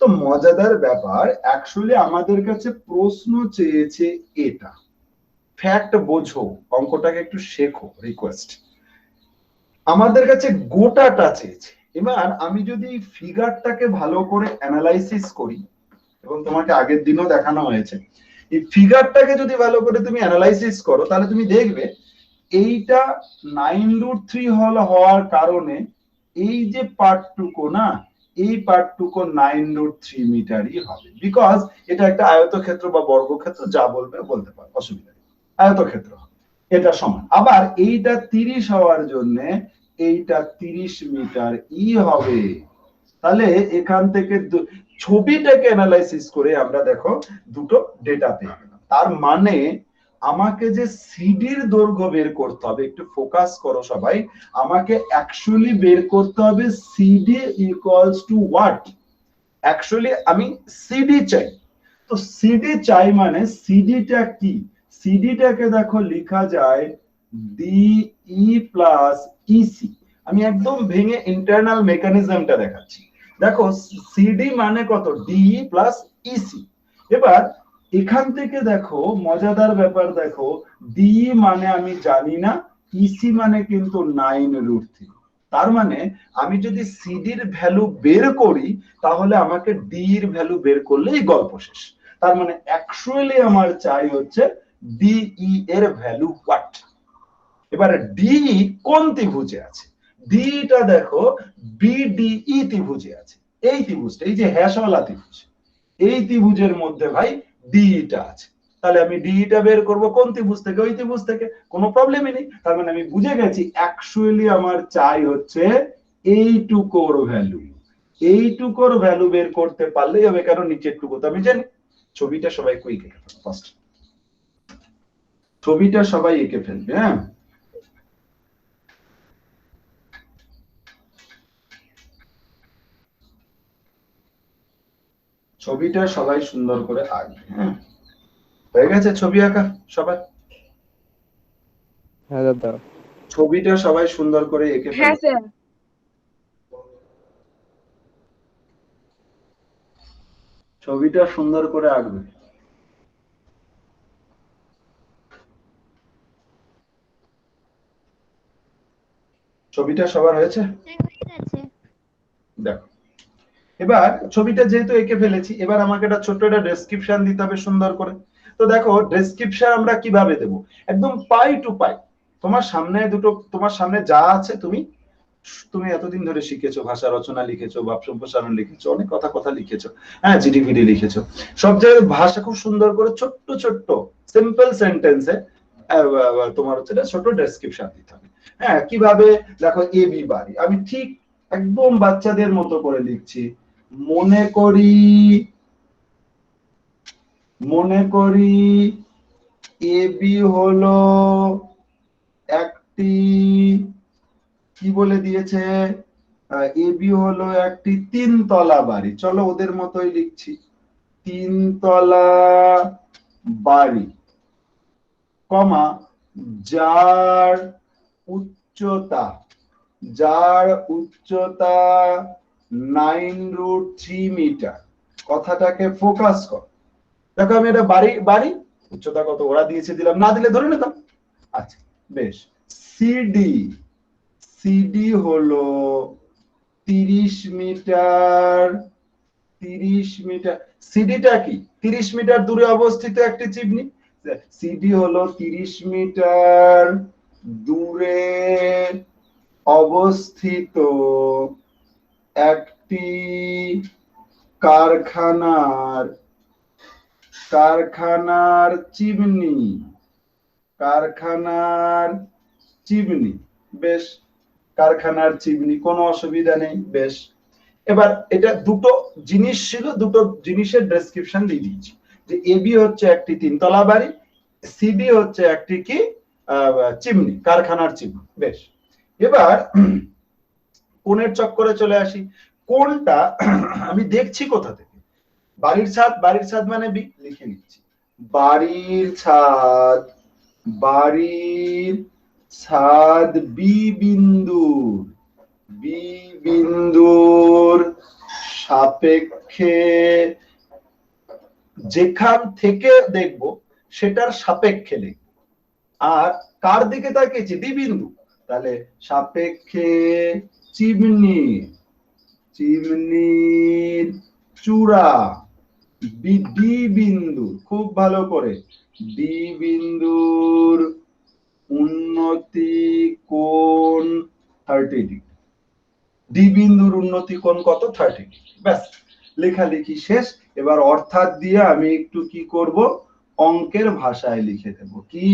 তো মজাদার ব্যাপার, অ্যাকচুয়ালি আমাদের কাছে প্রশ্ন চেয়েছে এটা। ফ্যাক্ট বোঝো, অঙ্কটাকে একটু শেখো, রিকোয়েস্ট। আমাদের কাছে গোটাটা চেয়েছে। এবার আমি যদি ফিগারটাকে ভালো করে অ্যানালাইসিস করি, এবং তোমাকে আগের দিনও দেখানো হয়েছে, এই ফিগারটাকে যদি ভালো করে তুমি অ্যানালাইসিস করো তাহলে তুমি দেখবে এইটা 9√3 হওয়ার কারণে এই যে পার্টটুকু না, এই পার্টটুকু 9√3 মিটারই হবে, বিকজ এটা একটা আয়তক্ষেত্র বা বর্গক্ষেত্র, যা বলবে বলতে পারো, অসুবিধা নেই, আয়তক্ষেত্র এটা সমান। আবার এইটা 30 হওয়ার জন্য এইটা 30 মিটার ই হবে। তাহলে এখান থেকে ছবিটাকে অ্যানালাইসিস করে আমরা দেখো দুটো ডেটা পেয়ে গেলাম। তার মানে আমাকে যে সিডির দৈর্ঘ্য বের করতে হবে, একটু ফোকাস করো সবাই, আমাকে অ্যাকচুয়ালি বের করতে হবে CD equals two what? Actually আমি সিডি চাই। তো সিডি চাই মানে সিডিটা কি? সিডিটাকে দেখো লেখা যায় ডিই প্লাস ইসি। আমি একদম ভেঙে ইন্টারনাল মেকানিজমটা দেখাচ্ছি। দেখো সিডি মানে কত? DE plus EC. এবার এখান থেকে দেখো মজাদার ব্যাপার, দেখো ডিই মানে আমি জানি না, ইসি মানে কিন্তু 9√3। তার মানে আমি যদি সিডির ভ্যালু বের করি তাহলে আমাকে ডি এর ভ্যালু বের করলেই গল্প শেষ। তার মানে অ্যাকচুয়ালি আমার চাই হচ্ছে ডিই এর ভ্যালু হোয়াট। এবার ডিই কোন ত্রিভুজে আছে? ডিটা দেখো বিডিই ত্রিভুজে আছে। এই ত্রিভুজটা, এই যে হ্যাশওয়ালা ত্রিভুজ, এই ত্রিভুজের মধ্যে ভাই ডিইটা আছে। তাহলে আমি ডিইটা বের করব কোন ত্রিভুজ থেকে? ওই ত্রিভুজ থেকে, কোনো প্রবলেমই নেই। তার মানে আমি বুঝে গেছি অ্যাকচুয়ালি আমার চাই হচ্ছে এইটুকুর ভ্যালু। এইটুকুর ভ্যালু বের করতে পারলেই হবে, কারণ নিচের টুকু তো আমি জানি। ছবিটা সবাই কুইক এঁকে ফেলবে ফার্স্ট, ছবিটা সবাই এঁকে ফেলবে। হ্যাঁ, ছবিটা সবাই সুন্দর করে আঁকবে। হ্যাঁ, হয়ে গেছে ছবি আঁকা সবাই? হ্যাঁ দাদা। ছবিটা সবাই সুন্দর করে এঁকে হ্যাঁ ফেলবে। স্যার। ছবিটা সুন্দর করে আঁকবে। ছবিটা সবার হয়েছে? হয়ে গেছে। দেখো, এবার ছবিটা যেহেতু এঁকে ফেলেছি, এবার আমাকে একটা ছোট্ট একটা ডেসক্রিপশন দিতে হবে সুন্দর করে। তো দেখো ডেসক্রিপশন আমরা কিভাবে দেব? একদম পাই টু পাই। তোমার সামনে দুটো, তোমার সামনে যা আছে, তুমি তুমি এতদিন ধরে শিখেছো, ভাষা রচনা লিখেছো, ভাব সম্প্রসারণ লিখেছো, অনেক কথা কথা লিখেছো, হ্যাঁ, জিডিপিডি লিখেছো, সব জায়গায় ভাষা খুব সুন্দর করে ছোট্ট ছোট্ট সিম্পল সেন্টেন্সে তোমার হচ্ছে ছোট ডেসক্রিপশন দিতে হবে। হ্যাঁ, কিভাবে? দেখো এবি বাড়ি, আমি ঠিক একদম বাচ্চাদের মতো করে লিখছি। মনে করি এবি হলো একটি, কি বলে দিয়েছে, এবি হলো একটি 3 তলা বাড়ি। চলো ওদের মতোই লিখছি, 3 তলা বাড়ি, কমা, যার উচ্চতা 9√3 মিটার। কথাটাকে ফোকাস কর। দেখো আমি এটা বাড়ি, বাড়ি উচ্চতা কত ওরা দিয়েছে, দিলাম, না দিলে ধরে নিতাম। আচ্ছা বেশ। সিডি হলো 30 মিটার। 30 মিটার, সিডিটা কি? 30 মিটার দূরে অবস্থিত একটি চিমনি। সিডি হলো 30 মিটার দূরে অবস্থিত একটি কারখানার চিমনি। বেশ, কারখানার চিমনি, কোনো অসুবিধা নেই। বেশ, এবার এটা দুটো জিনিস ছিল, দুটো জিনিসের ডেসক্রিপশন দিয়ে দিয়েছি, যে এবি হচ্ছে একটি 3 তলা বাড়ি, সিডি হচ্ছে একটি কি চিমনি, কারখানার চিমনি। বেশ, এবার কোণের চক্করে চলে আসি। কোণটা আমি দেখছি কোথা থেকে? বাড়ির ছাদ মানে বি, লিখে নিচ্ছি। বাড়ির ছাদ বি বিন্দুর সাপেক্ষে, যেখান থেকে দেখব সেটার সাপেক্ষে লিখব। আর কার দিকে তাকিয়েছি? ডি বিন্দু, তাহলে সাপেক্ষে চিমনির চূড়া ডি বিন্দু, খুব ভালো করে, ডি বিন্দুর উন্নতি কোণ 30 ডিগ্রি। ডি বিন্দুর উন্নতি কোণ কত? 30 ডিগ্রি। ব্যাস, লেখালেখি শেষ। এবার অর্থাৎ দিয়ে আমি একটু কি করব? অঙ্কের ভাষায় লিখে দেব। কি?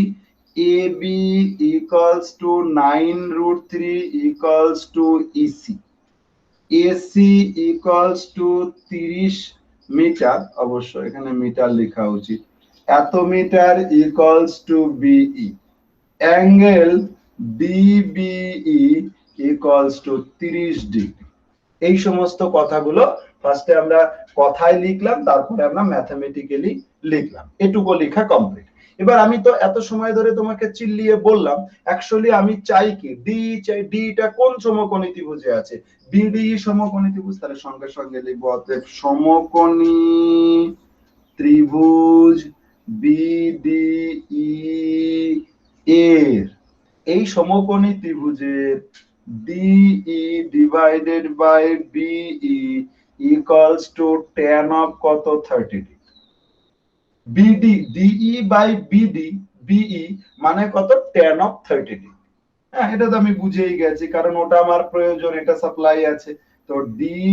AB = 9√3 = EC, AC = 30 মিটার, অবশ্য এখানে মিটার লেখা উচিত, এত metre = BE, angle DBE = 30 degree. এই সমস্ত কথাগুলো ফার্স্টে আমরা কথায় লিখলাম, তারপরে আমরা ম্যাথমেটিক্যালি লিখলাম। এটুকু লেখা কমপ্লিট। এবার আমি তো এত সময় ধরে তোমাকে চিল্লিয়ে বললাম, অ্যাকচুয়ালি আমি চাই কি? ডিটা কোন সমকোণী ত্রিভুজে আছে? বিডি সমকোণী ত্রিভুজ। তাহলে সঙ্গে সঙ্গে লিখবো, অতএব সমকোণী ত্রিভুজ বিডিই এর, এই সমকোণী ত্রিভুজের DE divided by BE equals to tan of কত? 30 degree. BD DE by BD BE মানে কত tan অফ 30 ডিগ্রি। হ্যাঁ, এটা তো আমি বুঝেই গেছি, কারণ ওটা আমার প্রয়োজন, এটা সাপ্লাই আছে। তো ডিই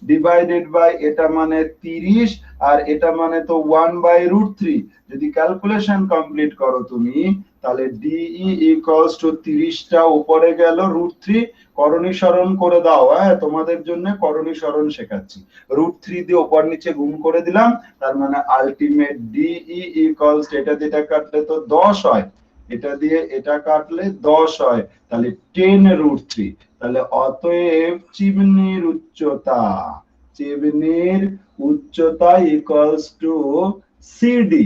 ডিভাইডেড বাই এটা মানে 30 আর এটা মানে তো 1/√3। যদি ক্যালকুলেশন কমপ্লিট করো তুমি, তাহলে ডিই ইকুয়ালস টু 30টা উপরে গেল √3। করণী সরণ করে দাও, হ্যাঁ তোমাদের জন্য করণী সরণ শেখাচ্ছি। √3 দিয়ে উপর নিচে গুণ করে দিলাম, তার মানে আলটিমেট ডিই ইকুয়ালস, এটা যেটা কাটলে তো 10 হয়, এটা দিয়ে এটা কাটলে 10 হয়, তাহলে 10√3। তাহলে অতএব চিমনির উচ্চতা equals to CD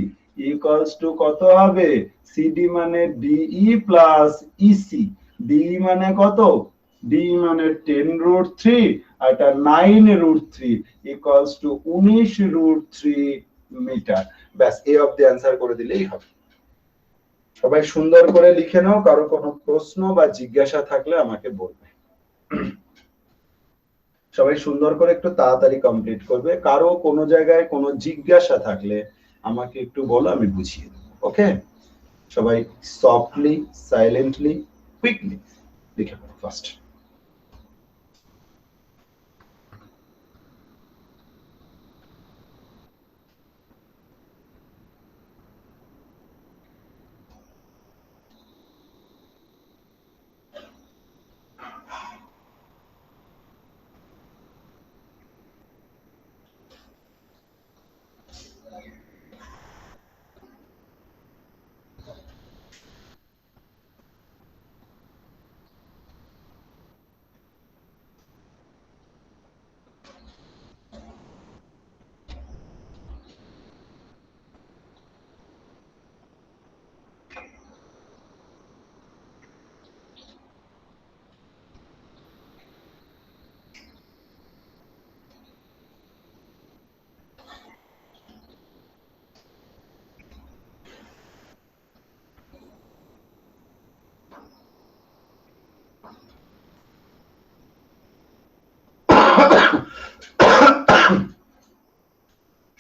equals to কত হবে? সিডি মানে ডিই প্লাস ইসি। ডিই মানে কত? ডি মানে 10√3 আর এটা 9√3 ইকুয়ালস টু 19√3 মিটার। ব্যাস, এই অবধি অ্যান্সার করে দিলেই হবে। সবাই সুন্দর করে লিখে নাও, কারো কোনো প্রশ্ন বা জিজ্ঞাসা থাকলে আমাকে বলবে। সবাই সুন্দর করে একটু তাড়াতাড়ি কমপ্লিট করবে, কারো কোনো জায়গায় কোনো জিজ্ঞাসা থাকলে আমাকে একটু বলো, আমি বুঝিয়ে দেবো। ওকে, সবাই সফটলি, সাইলেন্টলি, কুইকলি লিখে পড়ো ফার্স্ট।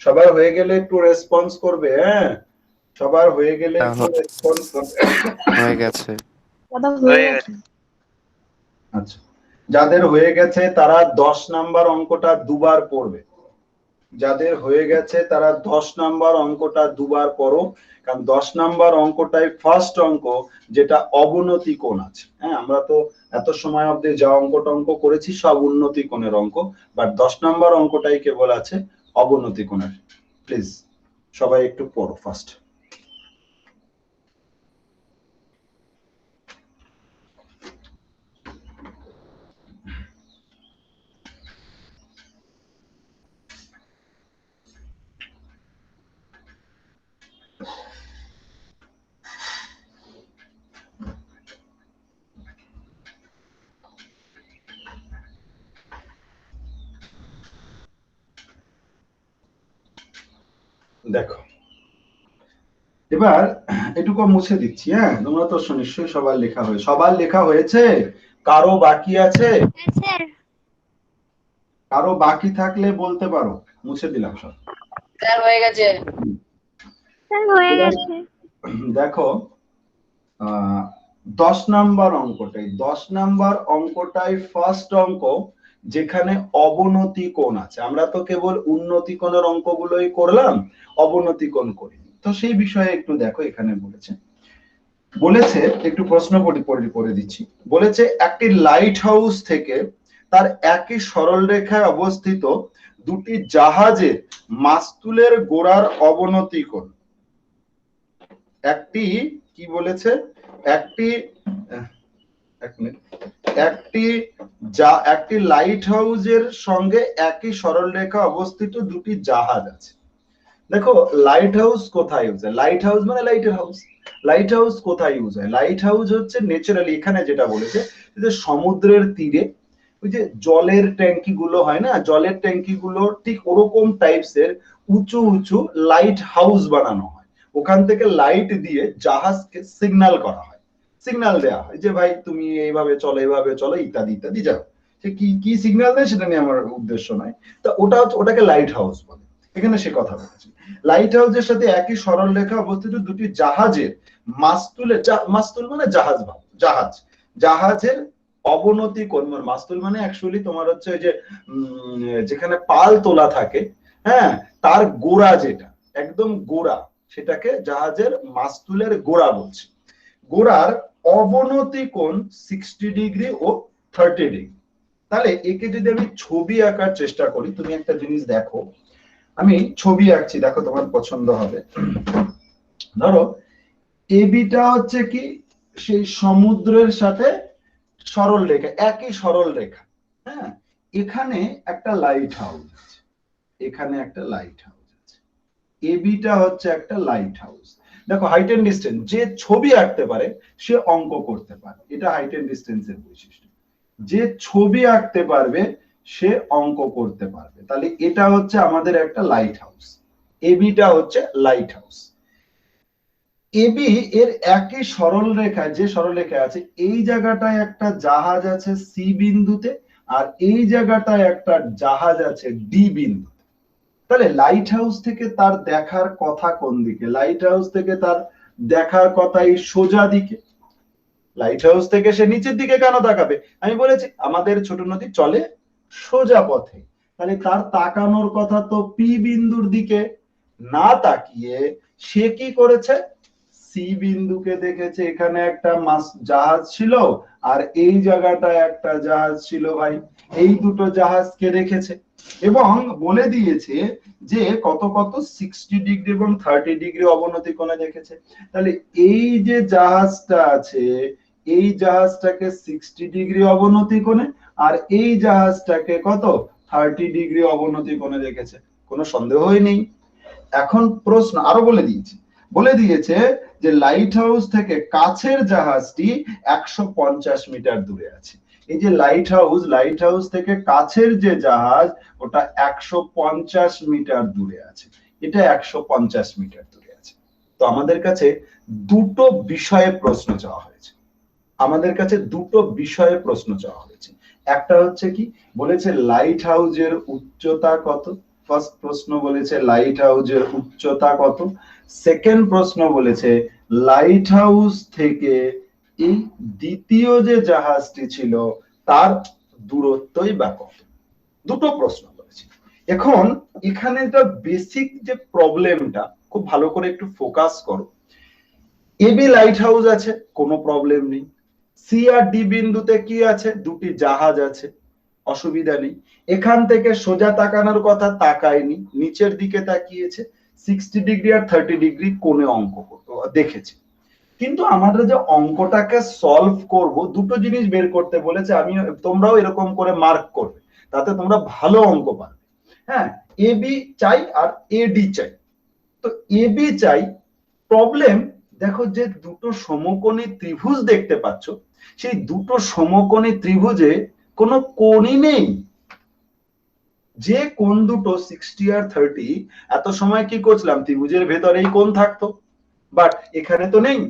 সবার হয়ে গেলে একটু রেসপন্স করবে, হ্যাঁ সবার হয়ে গেলে একটু রেসপন্স করবে। হয়ে গেছে। দাদা হয়ে গেছে। আচ্ছা, যাদের হয়ে গেছে তারা 10 নাম্বার অঙ্কটা দুবার পড়বে। যাদের হয়ে গেছে তারা 10 নাম্বার অঙ্কটা দুবার পড়ো, কারণ 10 নাম্বার অঙ্কটাই ফার্স্ট অঙ্ক যেটা অবনতি কোণ আছে। হ্যাঁ, আমরা তো এত সময় অবধি যা অঙ্ক করেছি সব উন্নতি কোণের অঙ্ক, বাট 10 নাম্বার অঙ্কটাই কেবল আছে অবনতি কোণের। প্লিজ সবাই একটু পড়ো ফার্স্ট। দেখো, এবার এটুকু মুছে দিচ্ছি। হ্যাঁ, তোমরা তো নিশ্চয়ই সবার লেখা হয়েছে, কারো বাকি আছে? স্যার কারো বাকি থাকলে বলতে পারো, মুছে দিলাম সব। স্যার হয়ে গেছে। স্যার হয়ে গেছে। দেখো 10 নাম্বার অঙ্কটাই ফার্স্ট অঙ্ক যেখানে অবনতি কোণ আছে। আমরা তো কেবল উন্নতি কোণের অঙ্কগুলোই করলাম, অবনতি কোণ করিনি। তো সেই বিষয়ে একটু দেখো, এখানে বলেছে একটু প্রশ্ন পড়ে দিচ্ছি। বলেছে একটি লাইট হাউস থেকে তার একই সরলরেখায় অবস্থিত দুটি জাহাজের মাস্তুলের গোড়ার অবনতি কোণ। একটি কি বলেছে? একটি লাইট হাউসের সঙ্গে একই সরলরেখা অবস্থিত দুটি জাহাজ আছে। দেখো, লাইট হাউস কোথায় ইউজ হয়? লাইট হাউস মানে লাইটের হাউস। লাইট হাউস কোথায় ইউজ হয়? লাইট হাউস হচ্ছে ন্যাচারালি, এখানে যেটা বলেছে যে সমুদ্রের তীরে ওই যে জলের ট্যাঙ্কি গুলো হয় না, জলের ট্যাঙ্কি গুলো ঠিক ওরকম টাইপস এর উঁচু উঁচু লাইট হাউস বানানো হয়। ওখান থেকে লাইট দিয়ে জাহাজকে সিগন্যাল করা হয়, সিগন্যাল দেওয়া হয় যে ভাই তুমি এইভাবে চলো, এইভাবে চলো, ইত্যাদি ইত্যাদি। যাও, সে কি কি সিগন্যাল দেয় সেটা নিয়ে আমার উদ্দেশ্য নয়। তা ওটাকে লাইট হাউস বলে। এখানে সে কথা বলেছে লাইট হাউসের সাথে একই সরল রেখা অবস্থিত দুটি জাহাজের মাস্তুল মানে জাহাজ জাহাজের অবনতি কোণ, মাস্তুল মানে অ্যাকচুয়ালি তোমার হচ্ছে যে যেখানে পাল তোলা থাকে, হ্যাঁ, তার গোড়া যেটা একদম গোড়া, সেটাকে জাহাজের মাস্তুলের গোড়া বলছে। গোড়ার অবনতি কোণ 60 ডিগ্রি ও 30 ডিগ্রি। তাহলে একে যদি আমি ছবি আঁকার চেষ্টা করি, তুমি একটা জিনিস দেখো, আমি ছবি আঁকছি, দেখো তোমার পছন্দ হবে। ধরো এবিটা হচ্ছে কি সেই সমুদ্রের সাথে সরল রেখা, একই সরল রেখা, হ্যাঁ, এখানে একটা লাইট হাউস আছে, এখানে একটা লাইট হাউস আছে, এবিটা হচ্ছে একটা লাইট হাউস। দেখো হাইট এন্ড ডিস্টেন্স, যে ছবি আঁকতে পারে সে অঙ্ক করতে পারে, এটা হাইট এন্ড ডিস্টেন্সের বৈশিষ্ট্য। যে ছবি আঁকতে পারবে সে অঙ্ক করতে পারবে। তাহলে এটা হচ্ছে আমাদের একটা লাইট হাউস, এবিটা হচ্ছে লাইট হাউস। এবি এর একই সরল রেখা, যে সরল রেখা আছে, এই জায়গাটায় একটা জাহাজ আছে সি বিন্দুতে, আর এই জায়গাটায় একটা জাহাজ আছে ডি বিন্দুতে। তাহলে লাইট হাউস থেকে তার দেখার কথা কোন দিকে? লাইট হাউস থেকে তার দেখার কথা এই সোজা দিকে। লাইট হাউস থেকে সে নিচের দিকে কেন তাকাবে? আমি বলেছি আমাদের ছোট নদী চলে সোজা পথে, তাহলে তার তাকানোর কথা তো পি বিন্দুর দিকে, না তাকিয়ে সে কি করেছে? সি বিন্দুকে দেখেছে, এখানে একটা জাহাজ ছিল আর এই জায়গাটায় একটা জাহাজ ছিল ভাই, এই দুটো জাহাজকে রেখেছে এবং বলে দিয়েছে যে কত কত 60 ডিগ্রি এবং 30 ডিগ্রি অবনতি কোণে দেখেছে। তাহলে এই যে জাহাজটা আছে, এই জাহাজটাকে 60 ডিগ্রি অবনতি কোণে আর এই জাহাজটাকে কত 30 ডিগ্রি অবনতি কোণে দেখেছে, কোনো সন্দেহই নেই। এখন প্রশ্ন আরো বলে দিয়েছে যে লাইট হাউস থেকে কাছের জাহাজটি 150 মিটার দূরে আছে। এই যে লাইট হাউস থেকে কাছের যে জাহাজ ওটা 150 মিটার দূরে আছে, এটা 150 মিটার দূরে আছে। তো আমাদের কাছে দুটো বিষয়ে প্রশ্ন চাওয়া হয়েছে, একটা হচ্ছে কি বলেছে লাইট হাউসের উচ্চতা কত, ফার্স্ট প্রশ্ন বলেছে লাইট হাউসের উচ্চতা কত, সেকেন্ড প্রশ্ন বলেছে লাইট হাউস থেকে এই দ্বিতীয় যে জাহাজটি ছিল তার দূরত্বই বা কত। দুটো প্রশ্ন বলেছে। এখন এখানে একটা বেসিক যে প্রবলেমটা, খুব ভালো করে একটু ফোকাস করো। এবি লাইট হাউস আছে, কোনো প্রবলেম নেই। সি আর ডি বিন্দুতে কি আছে? দুটি জাহাজ আছে, অসুবিধা নেই। এখান থেকে সোজা তাকানোর কথা, তাকায়নি, নিচের দিকে তাকিয়েছে, 60 ডিগ্রি আর 30 ডিগ্রি কোণে অঙ্ক দেখেছে। কিন্তু আমাদের যে অঙ্কটাকে সলভ করব, দুটো জিনিস বের করতে বলেছে, আমি তোমরাও এরকম করে মার্ক করবে, তাতে তোমরা ভালো অঙ্ক পাবে। হ্যাঁ, এবি চাই আর এডি চাই। তো এবি চাই, প্রবলেম দেখো যে দুটো সমকোণী ত্রিভুজ দেখতে পাচ্ছ, সেই দুটো সমকোণী ত্রিভুজে কোনো কোণই নেই। যে কোণ দুটো 60 আর 30, এত সময় কি করছিলাম? ত্রিভুজের ভেতরেই কোণ থাকতো, বাট এখানে তো নেই।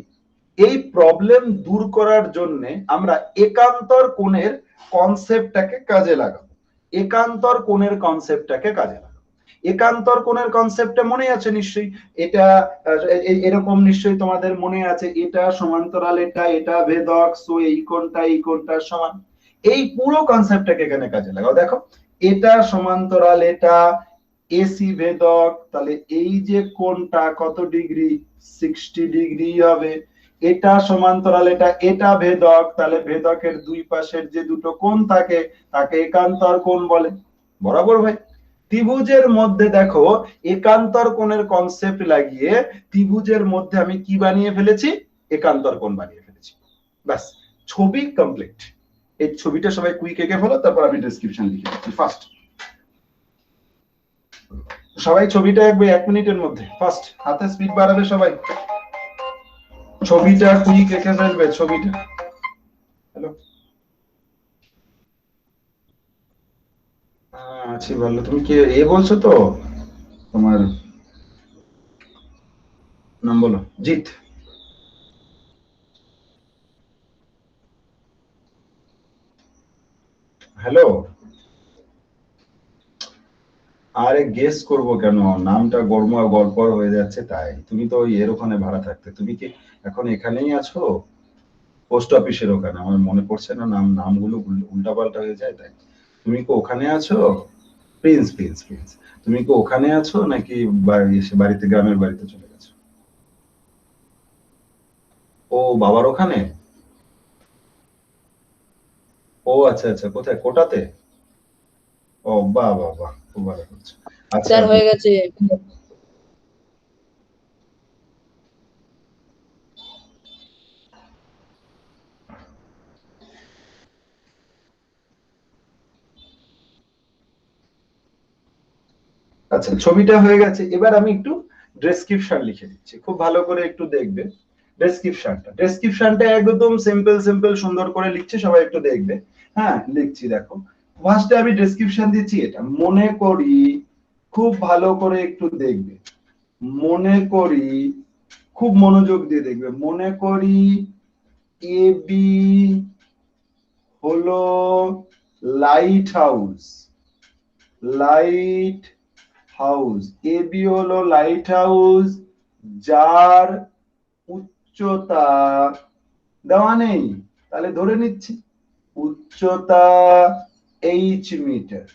এই প্রবলেম দূর করার জন্য আমরা একান্তর কোণের কনসেপ্টটাকে কাজে লাগাবো। একান্তর কোণের কনসেপ্টটা মনে আছে নিশ্চয়ই? এটা এরকম নিশ্চয়ই তোমাদের মনে আছে, এটা সমান্তরাল এটা, এটা ভেদক, সো এই কোণটার সমান। এই পুরো কনসেপ্টটাকে এখানে কাজে লাগাও। দেখো এটা সমান্তরাল এটা, এসি ভেদক, তাহলে এই যে কোণটা কত ডিগ্রি? 60 ডিগ্রি হবে। এটা সমান্তরাল এটা, এটা ভেদক, তাহলে ভেদকের দুই পাশের যে দুটো কোণ থাকে তাকে একান্তর কোণ বলে। বরাবর ভাই? ত্রিভুজের মধ্যে দেখো একান্তর কোণের কনসেপ্ট লাগিয়ে ত্রিভুজের মধ্যে আমি কি বানিয়ে ফেলেছি? একান্তর কোণ বানিয়ে ফেলেছি। ব্যাস, ছবি কমপ্লিট। এই ছবিটা সবাই কুইক এঁকে ফেলো, তারপর আমি ডেসক্রিপশন লিখে দিচ্ছি। ফার্স্ট সবাই ছবিটা আঁকবে 1 মিনিটের মধ্যে। ফার্স্ট হাতে স্পিড বাড়াবে সবাই, ছবিটা কুইক এঁকে ফেলবে। ছবিটা হ্যালো আছি বললো, তুমি কি বলছো? তো তোমার নাম বলো। জিৎ। হ্যালো, আরে গেস করব কেন, নামটা গড়পড় হয়ে যাচ্ছে তাই। তুমি তো এর ওখানে ভাড়া থাকতে, তুমি কি এখন এখানেই আছো? পোস্ট অফিসের ওখানে, আমার মনে পড়ছে না নামগুলো উল্টাপাল্টা হয়ে যায় তাই। তুমি কি ওখানে আছো? প্রিন্স প্রিন্স প্রিন্স তুমি কি ওখানে আছো নাকি বাড়িতে, গ্রামের বাড়িতে চলে গেছো? ও বাবার ওখানে। ও আচ্ছা আচ্ছা, কোথায়, কোটাতে? ও বাহ বাহ বাহ, খুব ভালো করছো। আচ্ছা স্যার হয়ে গেছে। আচ্ছা, ছবিটা হয়ে গেছে। এবার আমি একটু ডেসক্রিপশন লিখে দিচ্ছি, খুব ভালো করে একটু দেখবে। ডেসক্রিপশনটা একদম সিম্পল সিম্পল সুন্দর করে লিখছি, সবাই একটু দেখবে। হ্যাঁ লিখছি, দেখো ফার্স্টে আমি ডেসক্রিপশন দিচ্ছি এটা। মনে করি, খুব ভালো করে একটু দেখবে, মনে করি, খুব মনোযোগ দিয়ে দেখবে। মনে করি এ বি হলো light house, light house. A B হলো লাইট হাউস যার উচ্চতা দেওয়া নেই, তাহলে ধরে নিচ্ছি উচ্চতা এইচ মিটার,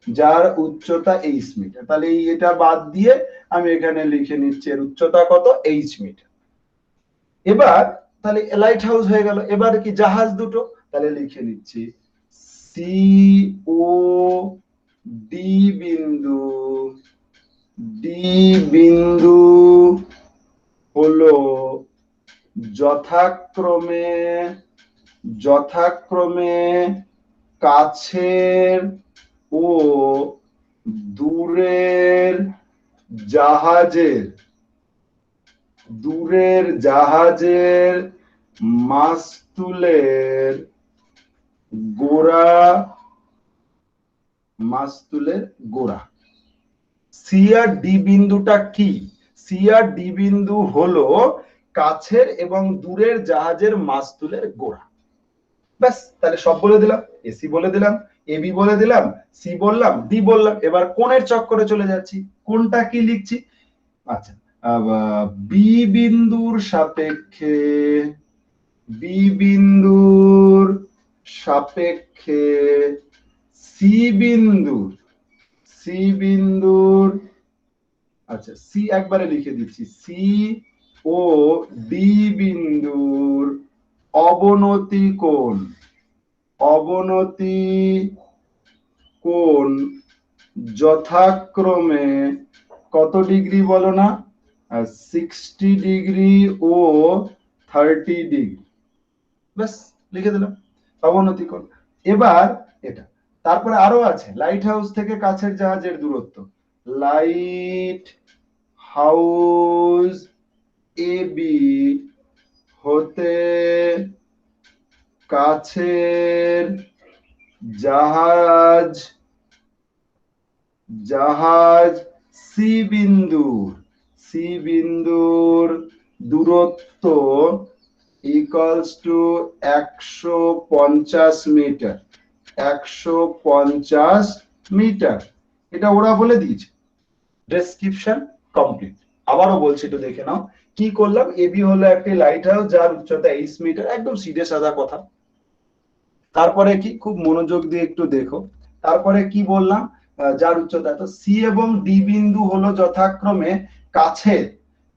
যার উচ্চতা এইচ মিটার। তাহলে এটা বাদ দিয়ে আমি এখানে লিখে নিচ্ছি এর উচ্চতা কত, এইচ মিটার। এবার তাহলে লাইট হাউস হয়ে গেল। এবার কি জাহাজ দুটো, তাহলে লিখে নিচ্ছি সি ও ডি বিন্দু, ডি বিন্দু হলো যথাক্রমে, যথাক্রমে কাছের ও দূরের জাহাজের, দূরের জাহাজের মাস্তুলের গোড়া, মাস্তুলের গোড়া। সি আর ডি বিন্দুটা কি? সি আর ডি বিন্দু হলো কাছের এবং দূরের জাহাজের মাস্তুলের গোড়া। ব্যাস, তাহলে সব বলে দিলাম। এসি বলে দিলাম, এবি বলে দিলাম, সি বললাম, ডি বললাম। এবার কোণের চক্করে চলে যাচ্ছি, কোণটা কি লিখছি? আচ্ছা, বি বিন্দুর সাপেক্ষে, বি বিন্দুর সাপেক্ষে সি বিন্দুর, সি বিন্দুর, আচ্ছা সি একবারে লিখে দিচ্ছি, সি ও ডি বিন্দুর অবনতি কোণ, অবনতি কোণ যথাক্রমে কত ডিগ্রি বলো না? 60 ডিগ্রি ও 30 ডিগ্রি। ব্যাস, লিখে দিলাম অবনতি কোণ। এবার এটা, তারপরে আরো আছে লাইট হাউস থেকে কাছের জাহাজের দূরত্ব। লাইট হাউস এ বি হতে কাছের জাহাজ, জাহাজ সি বিন্দুর, সি বিন্দুর দূরত্ব ইকুয়ালস টু 150 মিটার, 150 মিটার। এটা ওরা বলে দিয়েছে। Description complete. আবারও বলছি, একটু দেখে নাও কি করলাম। এবি হলো একটি লাইট হাউস যার উচ্চতা 8 মিটার, একদম সিধে সাদা কথা। তারপরে কি, খুব মনোযোগ দিয়ে একটু দেখো, তারপরে কি বললাম, যার উচ্চতা। তো সি এবং ডি বিন্দু হলো যথাক্রমে কাছের,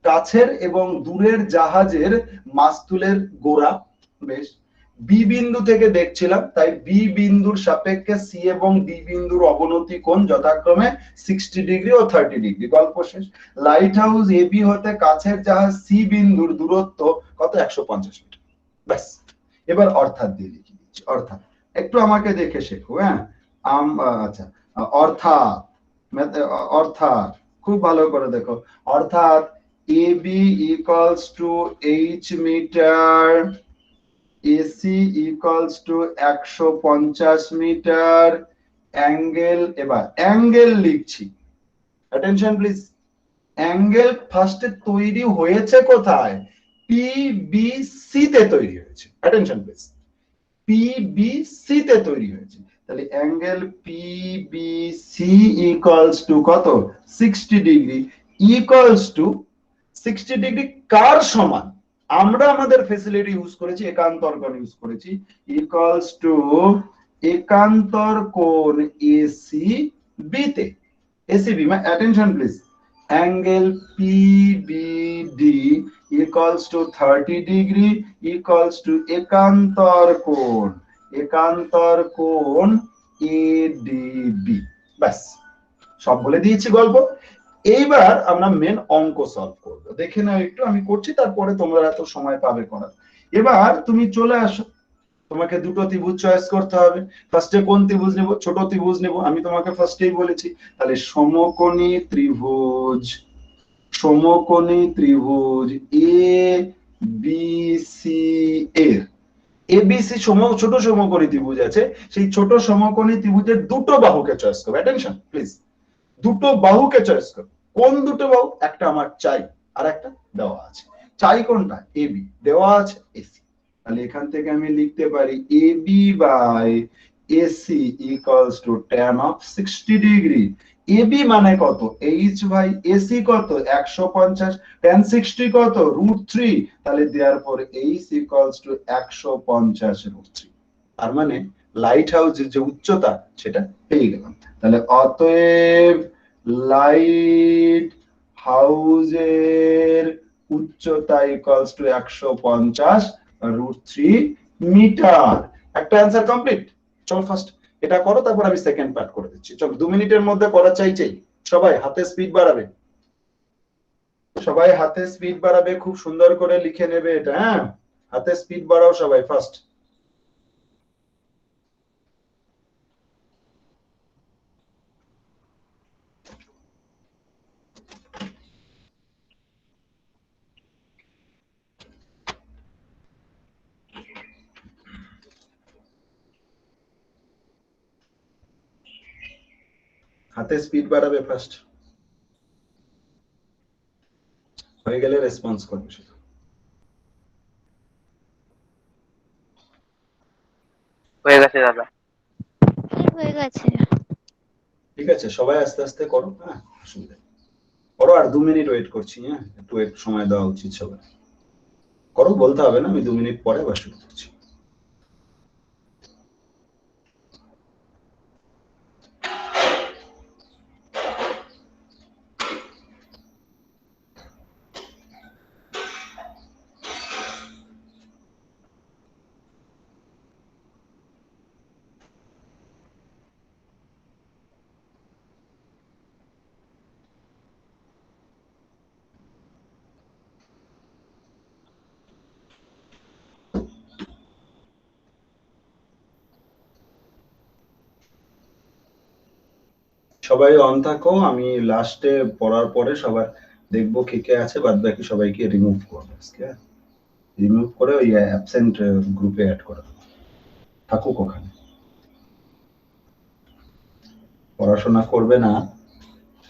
কাছের এবং দূরের জাহাজের মাস্তুলের গোড়া। বেশ, বি বিন্দু থেকে দেখছিলাম, তাই বি বিন্দুর সাপেক্ষে সি এবং ডি বিন্দুর অবনতি কোণ যথাক্রমে 60 ডিগ্রি ও 30 ডিগ্রি। গল্প শেষ। লাইট হাউস এ বি হতে কাছের জাহাজ সি বিন্দুর দূরত্ব কত, 150 মিটার। ব্যাস, এবার অর্থাৎ দিয়ে লিখি দিচ্ছি। অর্থাৎ একটু আমাকে দেখে শেখো। হ্যাঁ, আচ্ছা, অর্থাৎ, অর্থাৎ খুব ভালো করে দেখো। অর্থাৎ A B equals to H metre, AC equals to 150 মিটার, অ্যাঙ্গেল। এবার অ্যাঙ্গেল লিখছি, অ্যাটেনশন প্লিজ। অ্যাঙ্গেল ফার্স্টে তৈরি হয়েছে কোথায়? পিবিসি তে তৈরি হয়েছে। অ্যাটেনশন প্লিজ, পিবিসি তে তৈরি হয়েছে। তাহলে অ্যাঙ্গেল পিবিসি ইকুয়ালস টু কত 60 ডিগ্রি ইকুয়ালস টু 60 ডিগ্রি কার সমান আমরা আমাদের ফ্যাসিলিটি ইউজ করেছি একান্তর কোণ ইউজ করেছি ইকুয়ালস টু একান্তর কোণ এসি বি তে এসিবি মানে attention please angle PBD equals to 30 degree equals to একান্তর কোণ এডিবি ব্যাস সব বলে দিয়েছি গল্প এইবার আমরা মেন অঙ্ক সলভ করব দেখে নাও একটু আমি করছি তারপরে তোমরা এত সময় পাবে করার এবার তুমি চলে আসো তোমাকে দুটো ত্রিভুজ চয়েস করতে হবে ফার্স্টে কোন ত্রিভুজ নেব ছোট ত্রিভুজ নেব আমি তোমাকে ফার্স্টেই বলেছি তাহলে সমকোণী ত্রিভুজ এ বি সি এর এবিসি ছোট সমকোণী ত্রিভুজ আছে সেই ছোট সমকোণী ত্রিভুজের দুটো বাহুকে চয়েস করো অ্যাটেনশন প্লিজ দুটো বাহুকে চয়েস করো কোন দুটো বাহু একটা আমার চাই আর একটা দেওয়া আছে চাই কোনটা এবি দেওয়া আছে এসি তাহলে এখান থেকে আমি লিখতে পারি AB by AC equals to tan of 60 degree AB মানে কত এইচ বাই এসি কত 150 tan 60 কত √3 তাহলে দেওয়ার পর এইচ ইকুয়ালস টু 150 √3 তার মানে লাইট হাউসের যে উচ্চতা সেটা পেয়ে গেলাম তাহলে অতএব লাইট হাউসের উচ্চতা ইকুয়ালস টু 150 √3 মিটার একটা অ্যানসার কমপ্লিট চল ফার্স্ট এটা করো তারপর আমি সেকেন্ড পার্ট করে দিচ্ছি চল 2 মিনিটের মধ্যে করা চাই সবাই হাতে স্পিড বাড়াবে খুব সুন্দর করে লিখে নেবে এটা হ্যাঁ হাতে স্পিড বাড়াও সবাই ফার্স্ট হাতে স্পিড বাড়াবে ফার্স্ট হয়ে গেলে রেসপন্স করবে শুধু হয়ে গেছে দাদা হয়ে গেছে ঠিক আছে সবাই আস্তে আস্তে করো হ্যাঁ অসুবিধা নেই করো আর 2 মিনিট ওয়েট করছি হ্যাঁ একটু সময় দেওয়া উচিত সবার করো বলতে হবে না আমি 2 মিনিট পরে আবার শুরু করছি সবাই অন থাকো আমি লাস্টে পড়ার পরে সবার দেখবো কে কে আছে বাদ বাকি সবাইকে রিমুভ করবো রিমুভ করে ওই অ্যাবসেন্ট গ্রুপে অ্যাড করে থাকুক ওখানে পড়াশোনা করবে না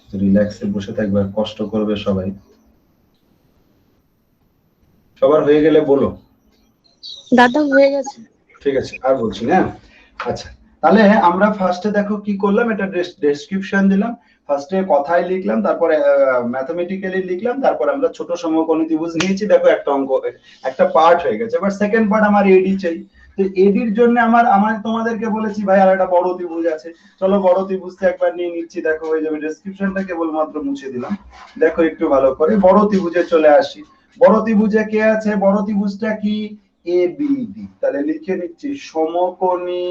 রিল্যাক্সে বসে থাকবে কষ্ট করবে সবাই সবার হয়ে গেলে বলো দাদা হয়ে গেছে ঠিক আছে আর বলছি না আচ্ছা তাহলে আমরা ফার্স্টে দেখো কি করলাম এটা ডেসক্রিপশন দিলাম ফার্স্টে কথাই লিখলাম তারপরে ম্যাথমেটিক্যালি লিখলাম তারপর আমরা ছোট সমকোণী ত্রিভুজ নিয়েছি দেখো একটা অঙ্ক একটা পার্ট হয়ে গেছে এবার সেকেন্ড পার্ট আমার এডি চাই তো এডির জন্য আমার তোমাদেরকে বলেছি ভাই আর একটা বড় ত্রিভুজ আছে চলো বড় ত্রিভুজটা একবার নিয়ে নিচ্ছি দেখো হয়ে যাবে ডেসক্রিপশনটা কেবলমাত্র মুছে দিলাম দেখো একটু ভালো করে বড় ত্রিভুজে চলে আসি বড় ত্রিভুজে কে আছে বড় ত্রিভুজটা কি এবিডি তাহলে লিখে নিচ্ছি সমকোণী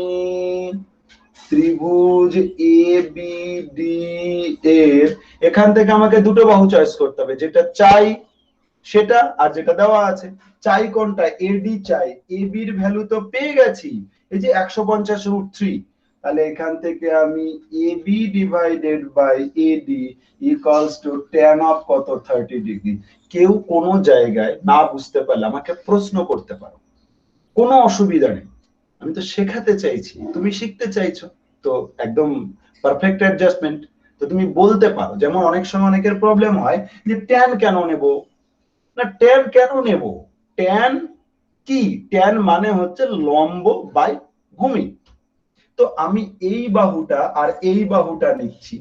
ত্রিভুজ এবিডি এর এখান থেকে আমাকে দুটো বাহু চয়েস করতে হবে যেটা চাই সেটা আর যেটা দেওয়া আছে চাই কোনটা এডি চাই এবি এর ভ্যালু তো পেয়ে গেছি এই যে 150 √3 তাহলে এখান থেকে আমি AB divided by AD equals to tan of কত 30 ডিগ্রি কেউ কোনো জায়গায় না বুঝতে পারলে আমাকে প্রশ্ন করতে পারো কোনো অসুবিধা নেই আমি তো শেখাতে চাইছি তুমি শিখতে চাইছো তো একদম পারফেক্ট অ্যাডজাস্টমেন্ট তো তুমি বলতে পারো যেমন অনেক সময় অনেকের প্রবলেম হয় যে tan কেন নেব না tan কেন নেব tan কি tan মানে হচ্ছে লম্ব বাই ভূমি তো আমি এই বাহুটা আর এই বাহুটা নিচ্ছি,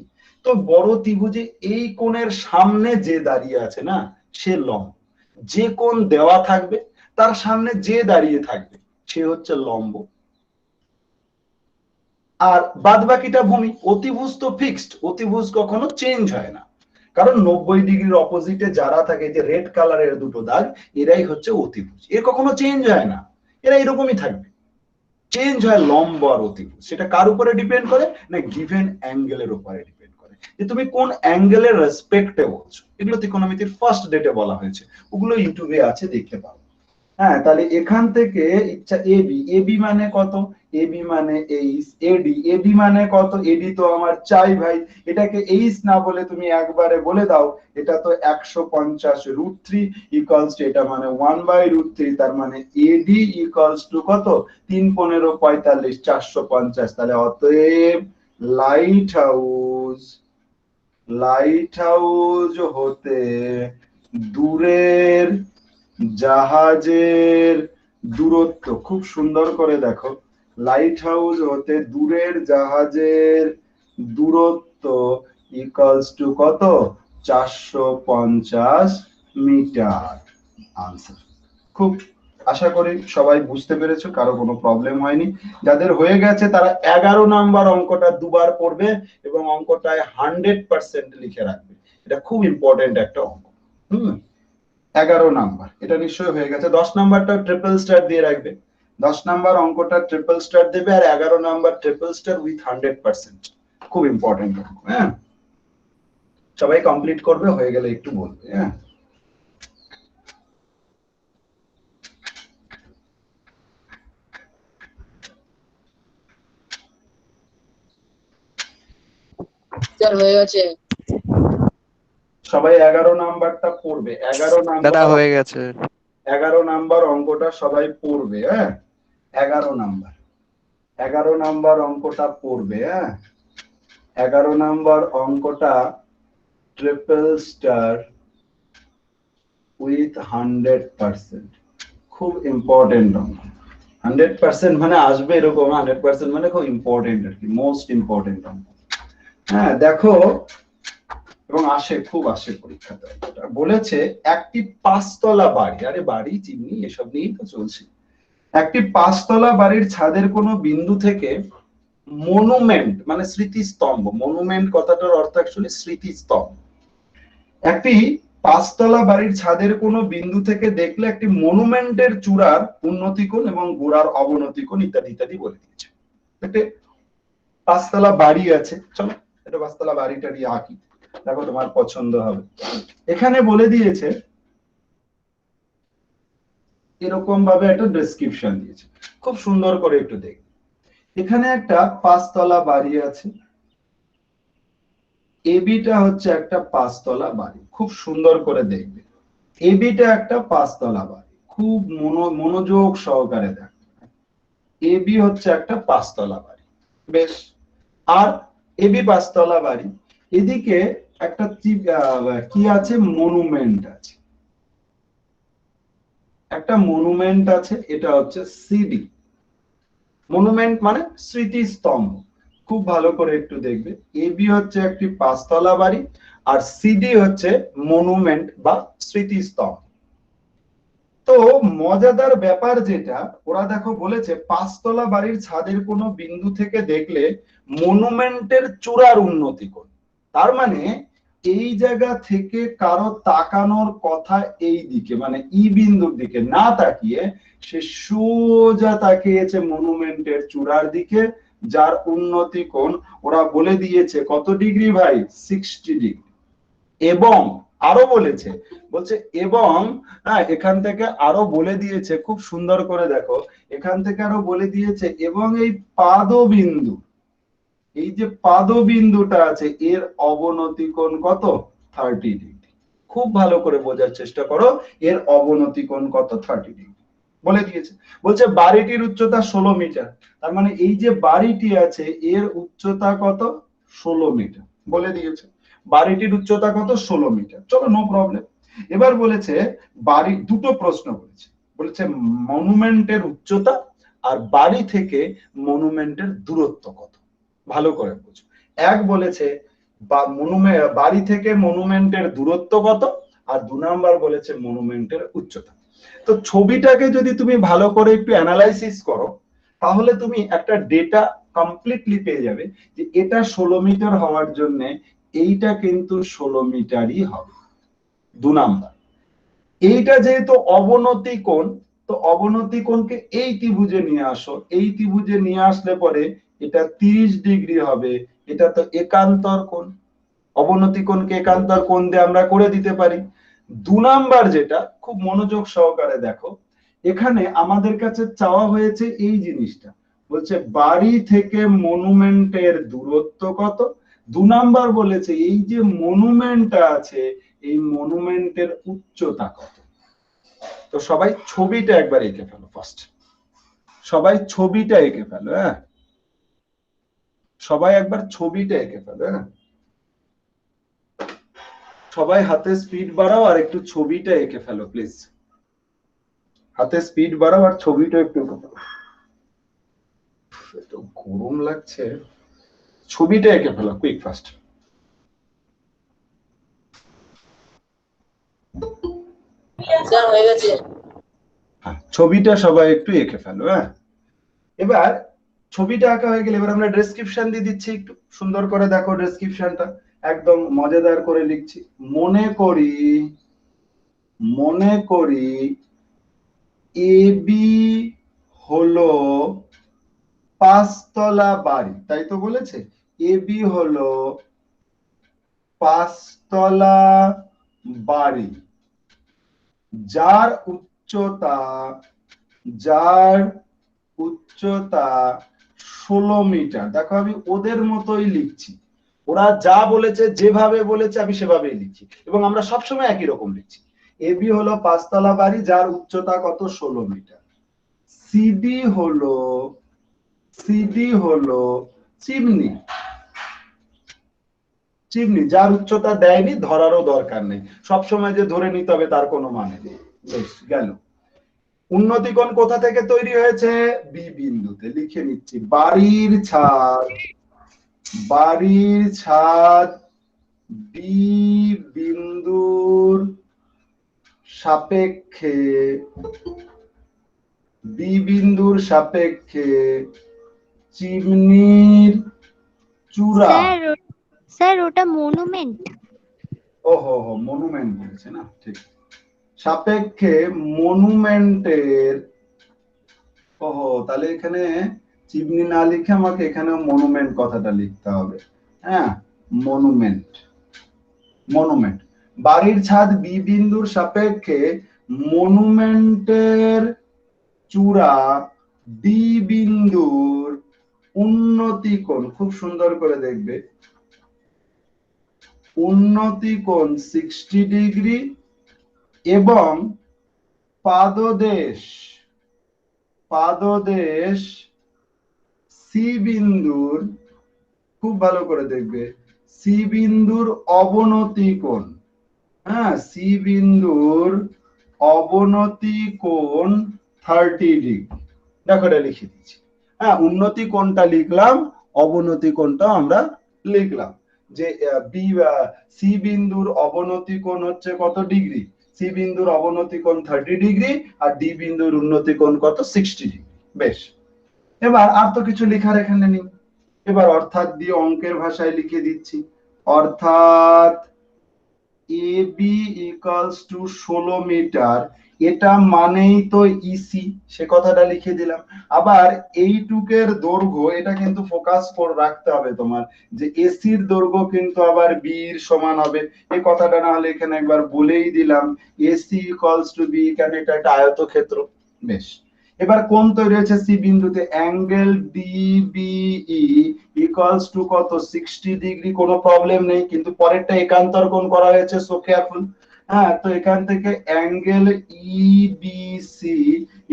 তো বড় ত্রিভুজে এই কোণের সামনে যে দাঁড়িয়ে আছে না সে লম্ব, যে কোণ দেওয়া থাকবে তার সামনে যে দাঁড়িয়ে থাকবে সে হচ্ছে লম্ব, আর বাদ বাকিটা ভূমি। অতিভুজ তো ফিক্সড, অতিভুজ কখনো চেঞ্জ হয় না, কারণ 90 ডিগ্রির অপোজিটে যারা থাকে, যে রেড কালারের দুটো দাগ, এরাই হচ্ছে অতিভুজ, এর কখনো চেঞ্জ হয় না, এরা এরকমই থাকবে। চেঞ্জ হয় লম্ব আর অতিভুজ, সেটা কার উপরে ডিপেন্ড করে না গিভেন অ্যাঙ্গেলের উপরে ডিপেন্ড করে, যে তুমি কোন অ্যাঙ্গেলের রেসপেক্টে বলছো। এগুলো ত্রিকোণমিতির ফার্স্ট ডেটে বলা হয়েছে, ওগুলো ইউটিউবে আছে, দেখতে পাবো। হ্যাঁ, তাহলে এখান থেকে ইচ্ছা এবি, এবি মানে কত, এবি মানে এইচ, এডি, এডি মানে কত, এডি তো আমার চাই ভাই, এটাকে এইচ না বলে তুমি একবারে বলে দাও এটা তো 150√3 ইকুয়ালস টু, এটা মানে 1/√3, তার মানে এডি ইকুয়ালস টু কত, 3 15 45 450। তাহলে অতএব লাইট হাউস হতে দূরের জাহাজের দূরত্ব, খুব সুন্দর করে দেখো, লাইট হাউস হতে দূরের জাহাজের দূরত্ব ইকুয়ালস টু কত, 450 মিটার। আনসার। খুব আশা করি সবাই বুঝতে পেরেছো, কারো কোনো প্রবলেম হয়নি। যাদের হয়ে গেছে তারা 11 নাম্বার অঙ্কটা দুবার পড়বে এবং অঙ্কটায় 100% লিখে রাখবে, এটা খুব ইম্পর্টেন্ট একটা অঙ্ক। 11 নাম্বার এটা নিশ্চয়ই হয়ে গেছে। 10 নাম্বারটা ট্রিপল স্টার দিয়ে রাখবে, 10 নাম্বার অঙ্কটা ট্রিপল স্টার দেবে, আর 11 নাম্বার ট্রিপল স্টার উইথ 100%, খুব ইম্পর্টেন্ট অঙ্ক। হ্যাঁ, সবাই কমপ্লিট করবে, হয়ে গেলে একটু বলবে। হ্যাঁ, স্যার হয়ে গেছে। সবাই 11 নাম্বারটা পড়বে, 11 দাদা নাম্বার, হয়ে গেছে। 11 নাম্বার অঙ্কটা সবাই পড়বে। হ্যাঁ, 11 নাম্বার অঙ্কটা পড়বে। হ্যাঁ, 11 নাম্বার অঙ্কটা ট্রিপল স্টার উইথ 100%, খুব ইম্পর্টেন্ট অঙ্ক। 100% মানে আসবে এরকম, 100% মানে খুব ইম্পর্টেন্ট আর কি, মোস্ট ইম্পর্টেন্ট অঙ্ক। হ্যাঁ, দেখো, এবং আসে, খুব আসে পরীক্ষাতে। বলেছে একটি 5 তলা বাড়ি, আরে বাড়ি চিমনি এসব নিয়েই তো চলছে, একটি 5 তলা বাড়ির ছাদের কোনো বিন্দু থেকে মনুমেন্ট মানে স্মৃতিস্তম্ভ, মনুমেন্ট কথাটার অর্থ অ্যাকচুয়ালি স্মৃতিস্তম্ভ, একটি 5 তলা বাড়ির ছাদের কোনো বিন্দু থেকে দেখলে একটি মনুমেন্টের চূড়ার উন্নতিকোণ এবং গোড়ার অবনতিকোণ ইত্যাদি ইত্যাদি বলে দিয়েছে। একটা 5 তলা বাড়ি আছে, চলো এটা 5 তলা বাড়িটারই আঁকি, দেখো তোমার পছন্দ হবে। এখানে বলে দিয়েছে এরকম ভাবে একটা ডেসক্রিপশন দিয়েছে, খুব সুন্দর করে একটু দেখ। এখানে একটা 5 তলা বাড়ি আছে, এবিটা হচ্ছে একটা 5 তলা বাড়ি, খুব সুন্দর করে দেখবে। এবিটা একটা 5 তলা বাড়ি, খুব মনোযোগ সহকারে দেখ। এবি হচ্ছে একটা 5 তলা বাড়ি, বেশ। আর এবি 5 তলা বাড়ি, এদিকে একটা কি আছে, মনুমেন্ট আছে, একটা মনুমেন্ট আছে, এটা হচ্ছে সিডি। মনুমেন্ট মানে স্মৃতিস্তম্ভ, খুব ভালো করে একটু দেখবে। এবি হচ্ছে একটি 5 তলা বাড়ি, আর সিডি হচ্ছে মনুমেন্ট বা স্মৃতিস্তম্ভ। তো মজাদার ব্যাপার যেটা, ওরা দেখো বলেছে 5 তলা বাড়ির ছাদের কোনো বিন্দু থেকে দেখলে মনুমেন্টের চূড়ার উন্নতি কোণ, তার মানে এই জায়গা থেকে কারো তাকানোর কথা এই দিকে, মানে ই বিন্দুর দিকে না তাকিয়ে সে সোজা তাকিয়েছে মনুমেন্টের চূড়ার দিকে, যার উন্নতি কোণ ওরা বলে দিয়েছে কত ডিগ্রি ভাই, 60 ডিগ্রি। এবং আরো বলেছে, বলছে এবং এখান থেকে আরো বলে দিয়েছে, খুব সুন্দর করে দেখো, এখান থেকে আরো বলে দিয়েছে এবং এই পাদবিন্দু, এই যে পাদবিন্দুটা আছে এর অবনতি কোণ কত, 30 ডিগ্রি। খুব ভালো করে বোঝার চেষ্টা করো, এর অবনতি কোণ কত, 30 ডিগ্রি বলে দিয়েছে। বলছে বাড়িটির উচ্চতা 16 মিটার, তার মানে এই যে বাড়িটি আছে এর উচ্চতা কত, 16 মিটার বলে দিয়েছে। বাড়িটির উচ্চতা কত, 16 মিটার, চলো নো প্রবলেম। এবার বলেছে বাড়ি, দুটো প্রশ্ন বলেছে, বলেছে মনুমেন্টের উচ্চতা আর বাড়ি থেকে মনুমেন্টের দূরত্ব কত, ভালো করে বুঝো। এক বলেছে বাড়ি থেকে মনুমেন্টের দূরত্ব কত, আর 2 নাম্বার বলেছে মনুমেন্টের উচ্চতা। তো ছবিটাকে যদি তুমি ভালো করে একটু অ্যানালাইসিস করো, তাহলে তুমি একটা ডেটা কমপ্লিটলি পেয়ে যাবে যে এটা 16 মিটার হওয়ার জন্য এইটা কিন্তু 16 মিটারই হবে। 2 নাম্বার, এইটা যেহেতু অবনতি কোণ, তো অবনতি কোণকে এই ত্রিভুজে নিয়ে আসো, এই ত্রিভুজে নিয়ে আসলে পরে এটা 30 ডিগ্রি হবে। এটা তো একান্তর কোণ, অবনতি কোণকে একান্তর কোণ দিয়ে আমরা করে দিতে পারি। 2 নাম্বার যেটা খুব মনোযোগ সহকারে দেখো, এখানে আমাদের কাছে চাওয়া হয়েছে এই জিনিসটা, বলছে বাড়ি থেকে মনুমেন্টের দূরত্ব কত। 2 নাম্বার বলেছে এই যে মনুমেন্টটা আছে এই মনুমেন্টের উচ্চতা কত। তো সবাই ছবিটা একবার এঁকে ফেলো ফার্স্ট, সবাই ছবিটা এঁকে ফেলো। হ্যাঁ, সবাই একবার ছবিটা এঁকে ফেলো। হ্যাঁ, সবাই হাতে স্পিড বাড়াও আর একটু ছবিটা এঁকে ফেলো প্লিজ। হাতে স্পিড বাড়াও আর ছবিটা একটু এঁকে ফেলো। একটু গরম লাগছে, ছবিটা এঁকে ফেলো কুইক ফাস্ট। স্যার হয়ে গেছে। ছবিটা সবাই একটু এঁকে ফেলো। হ্যাঁ, এবার ছবিটা আঁকা হয়ে গেলে এবার আমরা ডেসক্রিপশন দিয়ে দিচ্ছি, একটু সুন্দর করে দেখো ডেসক্রিপশনটা, একদম মজাদার করে লিখছি। মনে করি এবি হলো 5 তলা বাড়ি, তাই তো বলেছে। এবি হলো 5 তলা বাড়ি যার উচ্চতা 16 মিটার। দেখো আমি ওদের মতোই লিখছি, ওরা যা বলেছে যেভাবে বলেছে আমি সেভাবেই লিখছি, এবং আমরা সবসময় একই রকম লিখছি। এবি হলো 5 তলা বাড়ি যার উচ্চতা কত, 16 মিটার। সিডি হলো চিমনি যার উচ্চতা দেয়নি, ধরারও দরকার নেই, সবসময় যে ধরে নিতে হবে তার কোনো মানে নেই। বেশ গেল। উন্নতি কোণ কোথা থেকে তৈরি হয়েছে, বি বিন্দুতে। লিখে নিচ্ছি, বাড়ির ছাদ বি বিন্দুর সাপেক্ষে চিমনির চূড়া। স্যার ওটা মনুমেন্ট। ওহো মনুমেন্ট বলেছে না, ঠিক। সাপেক্ষে মনুমেন্টের, ওহো তাহলে এখানে চিমনি না লিখে আমাকে এখানে মনুমেন্ট কথাটা লিখতে হবে। হ্যাঁ, মনুমেন্ট। বাড়ির ছাদ বি বিন্দুর সাপেক্ষে মনুমেন্টের চূড়া ডি বিন্দুর উন্নতি কোণ, খুব সুন্দর করে দেখবে, উন্নতি কোণ 60 ডিগ্রি এবং পাদদেশ সি বিন্দুর, খুব ভালো করে দেখবে, সি বিন্দুর অবনতি কোণ। হ্যাঁ, সি বিন্দুর অবনতি কোণ 30 ডিগ্রি। দেখো এটা লিখে দিচ্ছি। হ্যাঁ, উন্নতি কোণটা লিখলাম, অবনতি কোণটা আমরা লিখলাম, যে সি বিন্দুর অবনতি কোণ হচ্ছে কত ডিগ্রি, সি বিন্দুর অবনতি কোণ 30 ডিগ্রি, আর ডি বিন্দুর উন্নতি কোণ কত, 60 ডিগ্রি। বেশ, এবার আর তো কিছু লেখার এখানে নেই, এবার অর্থাৎ দিয়ে অঙ্কের ভাষায় লিখে দিচ্ছি। অর্থাৎ এবি ইকুয়ালস টু 16 মিটার, এটা মানেই তো ইসি, সে কথাটা লিখে দিলাম। আবার এইটুকের দৈর্ঘ্য, এটা কিন্তু ফোকাস করে রাখতে হবে তোমার, যে এসির দৈর্ঘ্য কিন্তু আবার বি এর সমান হবে, এই কথাটা না হলে এখানে একবার বলেই দিলাম। এসি ইকুয়ালস টু বি, কেন এটা একটা আয়তক্ষেত্র। বেশ, এবার কোণ তৈরি হয়েছে সি বিন্দুতে, অ্যাঙ্গেল ডিবিই ইকুয়ালস টু কত, 60 ডিগ্রি, কোনো প্রবলেম নেই, কিন্তু পরেরটা একান্তর কোণ করা হয়েছে, সো কেয়ারফুল। হ্যাঁ, তো এখান থেকে angle EBC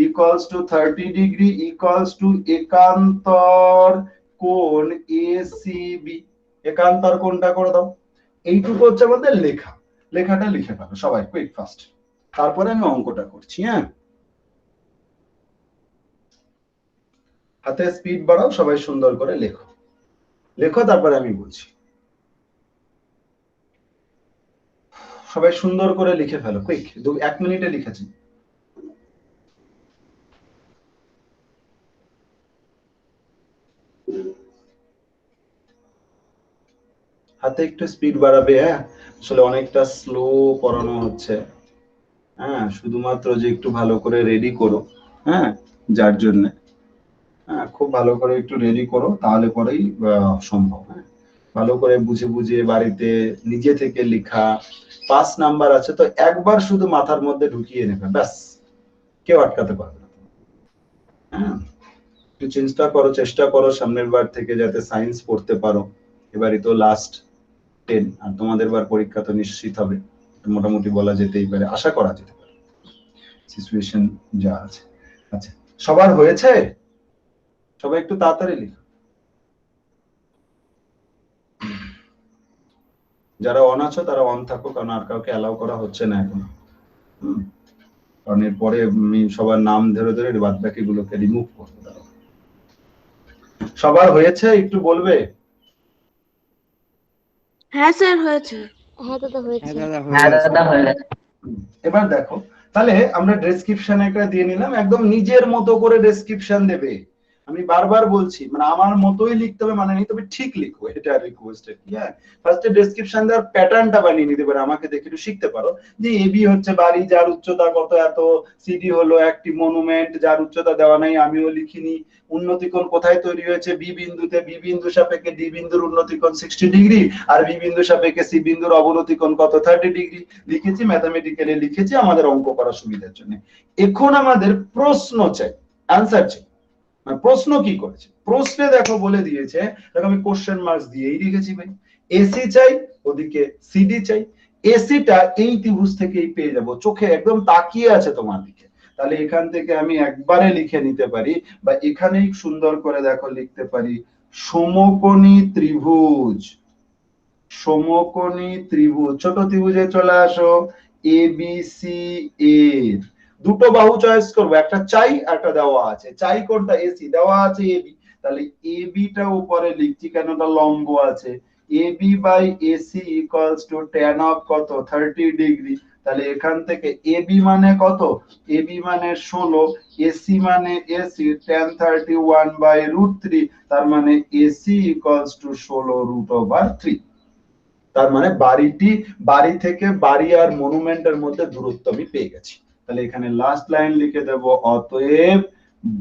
equals to 30 degree equals to একান্তর কোণ এসিবি। একান্তর কোণটা করে দাও, এইটুকু হচ্ছে আমাদের লেখাটা লিখে ফেলো সবাই কুইক ফাস্ট, তারপরে আমি অঙ্কটা করছি। হ্যাঁ, হাতে স্পিড বাড়াও, সবাই সুন্দর করে লেখো, লেখো তারপরে আমি বলছি। সবাই সুন্দর করে লিখে ফেলো, কুইক, 1 মিনিটে লিখেছি। হাতে একটু স্পিড বাড়াবে, হ্যাঁ আসলে অনেকটা স্লো করানো হচ্ছে, হ্যাঁ শুধুমাত্র যে একটু ভালো করে রেডি করো, হ্যাঁ যার জন্য, হ্যাঁ খুব ভালো করে একটু রেডি করো, তাহলে পরেই সম্ভব। হ্যাঁ ভালো করে বুঝে বুঝে বাড়িতে নিজে থেকে লেখা, 5 নাম্বার আছে তো একবার শুধু মাথার মধ্যে ঢুকিয়ে নেবে, ব্যাস কেউ আটকাতে পারবে না। হ্যাঁ একটু চেষ্টা করো সামনের বার থেকে যাতে সায়েন্স পড়তে পারো। এবারই তো লাস্ট 10, আর তোমাদের বার পরীক্ষা তো নিশ্চিত হবে, মোটামুটি বলা যেতেই পারে, আশা করা যেতে পারে সিচুয়েশন যা আছে। আচ্ছা সবার হয়েছে? সবাই একটু তাড়াতাড়ি লিখো। যারা অন আছো তারা অন থাকো, কারণ আর কাউকে অ্যালাউ করা হচ্ছে না এখন। কারণ এরপরে আমি সবার নাম ধরে ধরে বাদ বাকি গুলোকে রিমুভ করবো। সবার হয়েছে একটু বলবে? হ্যাঁ স্যার হয়েছে। হ্যাঁ দাদা হয়েছে। হ্যাঁ দাদা হয়ে গেছে। এবার দেখো, তাহলে আমরা ডেসক্রিপশনে একটা দিয়ে নিলাম, একদম নিজের মতো করে ডেসক্রিপশন দেবে। আমি বারবার বলছি, মানে আমার মতোই লিখতে হবে মানে নেই, তবে ঠিক লিখো, এটা রিকোয়েস্ট। হ্যাঁ ফার্স্টে ডেসক্রিপশন দেওয়ার প্যাটার্নটা বানিয়ে নিতে পারে, আমাকে দেখে একটু শিখতে পারো যে এবি হচ্ছে বাড়ি যার উচ্চতা কত এত, সিডি হলো একটি মনুমেন্ট যার উচ্চতা দেওয়া নাই, আমিও লিখিনি। উন্নতিকোণ কোথায় তৈরি হয়েছে? বি বিন্দুতে, বি বিন্দু সাপেক্ষে ডি বিন্দুর উন্নতিকোণ 60 ডিগ্রি, আর বি বিন্দু সাপেক্ষে সি বিন্দুর অবনতিকোণ কত? 30 ডিগ্রি। লিখেছি, ম্যাথমেটিক্যালি লিখেছি আমাদের অঙ্ক করার সুবিধার জন্য। এখন আমাদের প্রশ্ন চাই, অ্যানসার চাই। প্রশ্ন কি করেছে? প্রশ্নে দেখো বলে দিয়েছে, দেখো আমি কোশ্চেন মার্কস দিয়েই লিখেছি ভাই, এসি চাই, ওদিকে সিডি চাই। এসিটা এই ত্রিভুজ থেকেই পেয়ে যাব, চোখে একদম তাকিয়ে আছে তোমার দিকে, তাহলে এখান থেকে আমি একবারে লিখে নিতে পারি, বা এখানেই সুন্দর করে দেখো লিখতে পারি সমকোণী ত্রিভুজ। সমকোণী ত্রিভুজ, ছোট ত্রিভুজে চলে আসো, এবিসি এর দুটো বাহু চয়েস করবো, একটা চাই একটা দেওয়া আছে। চাই কোনটা? এসি, দেওয়া আছে এবি, তাহলে এবিটা উপরে লিখছি কেন, ওটা লম্ব আছে। AB by AC equals to tan of কত? 30 ডিগ্রি। তাহলে এখান থেকে এবি মানে কত? এবি মানে 16, এসি মানে এসি tan 31/√3, তার মানে এসি ইকুয়ালস টু 16√3। তার মানে বাড়ি থেকে বাড়ি আর মনুমেন্টের মধ্যে দূরত্ব আমি পেয়ে গেছি। তাহলে এখানে লাস্ট লাইন লিখে দেব, অতএব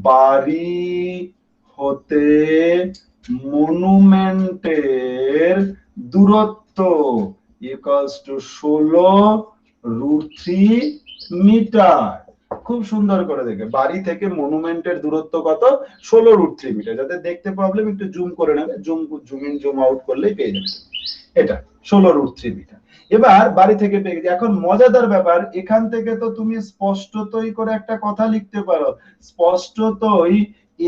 বাড়ি হতে মনুমেন্টের দূরত্ব ইকুয়ালস টু 16√3 মিটার। খুব সুন্দর করে দেখে, বাড়ি থেকে মনুমেন্টের দূরত্ব কত? 16√3 মিটার। যাদের দেখতে প্রবলেম একটু জুম করে নেবে, জুম ইন জুম আউট করলেই পেয়ে যাবে এটা 16√3 মিটার। এবার বাড়ি থেকে পেয়ে গেছি। এখন মজাদার ব্যাপার, এখান থেকে তো তুমি স্পষ্টতই করে একটা কথা লিখতে পারো, স্পষ্টতই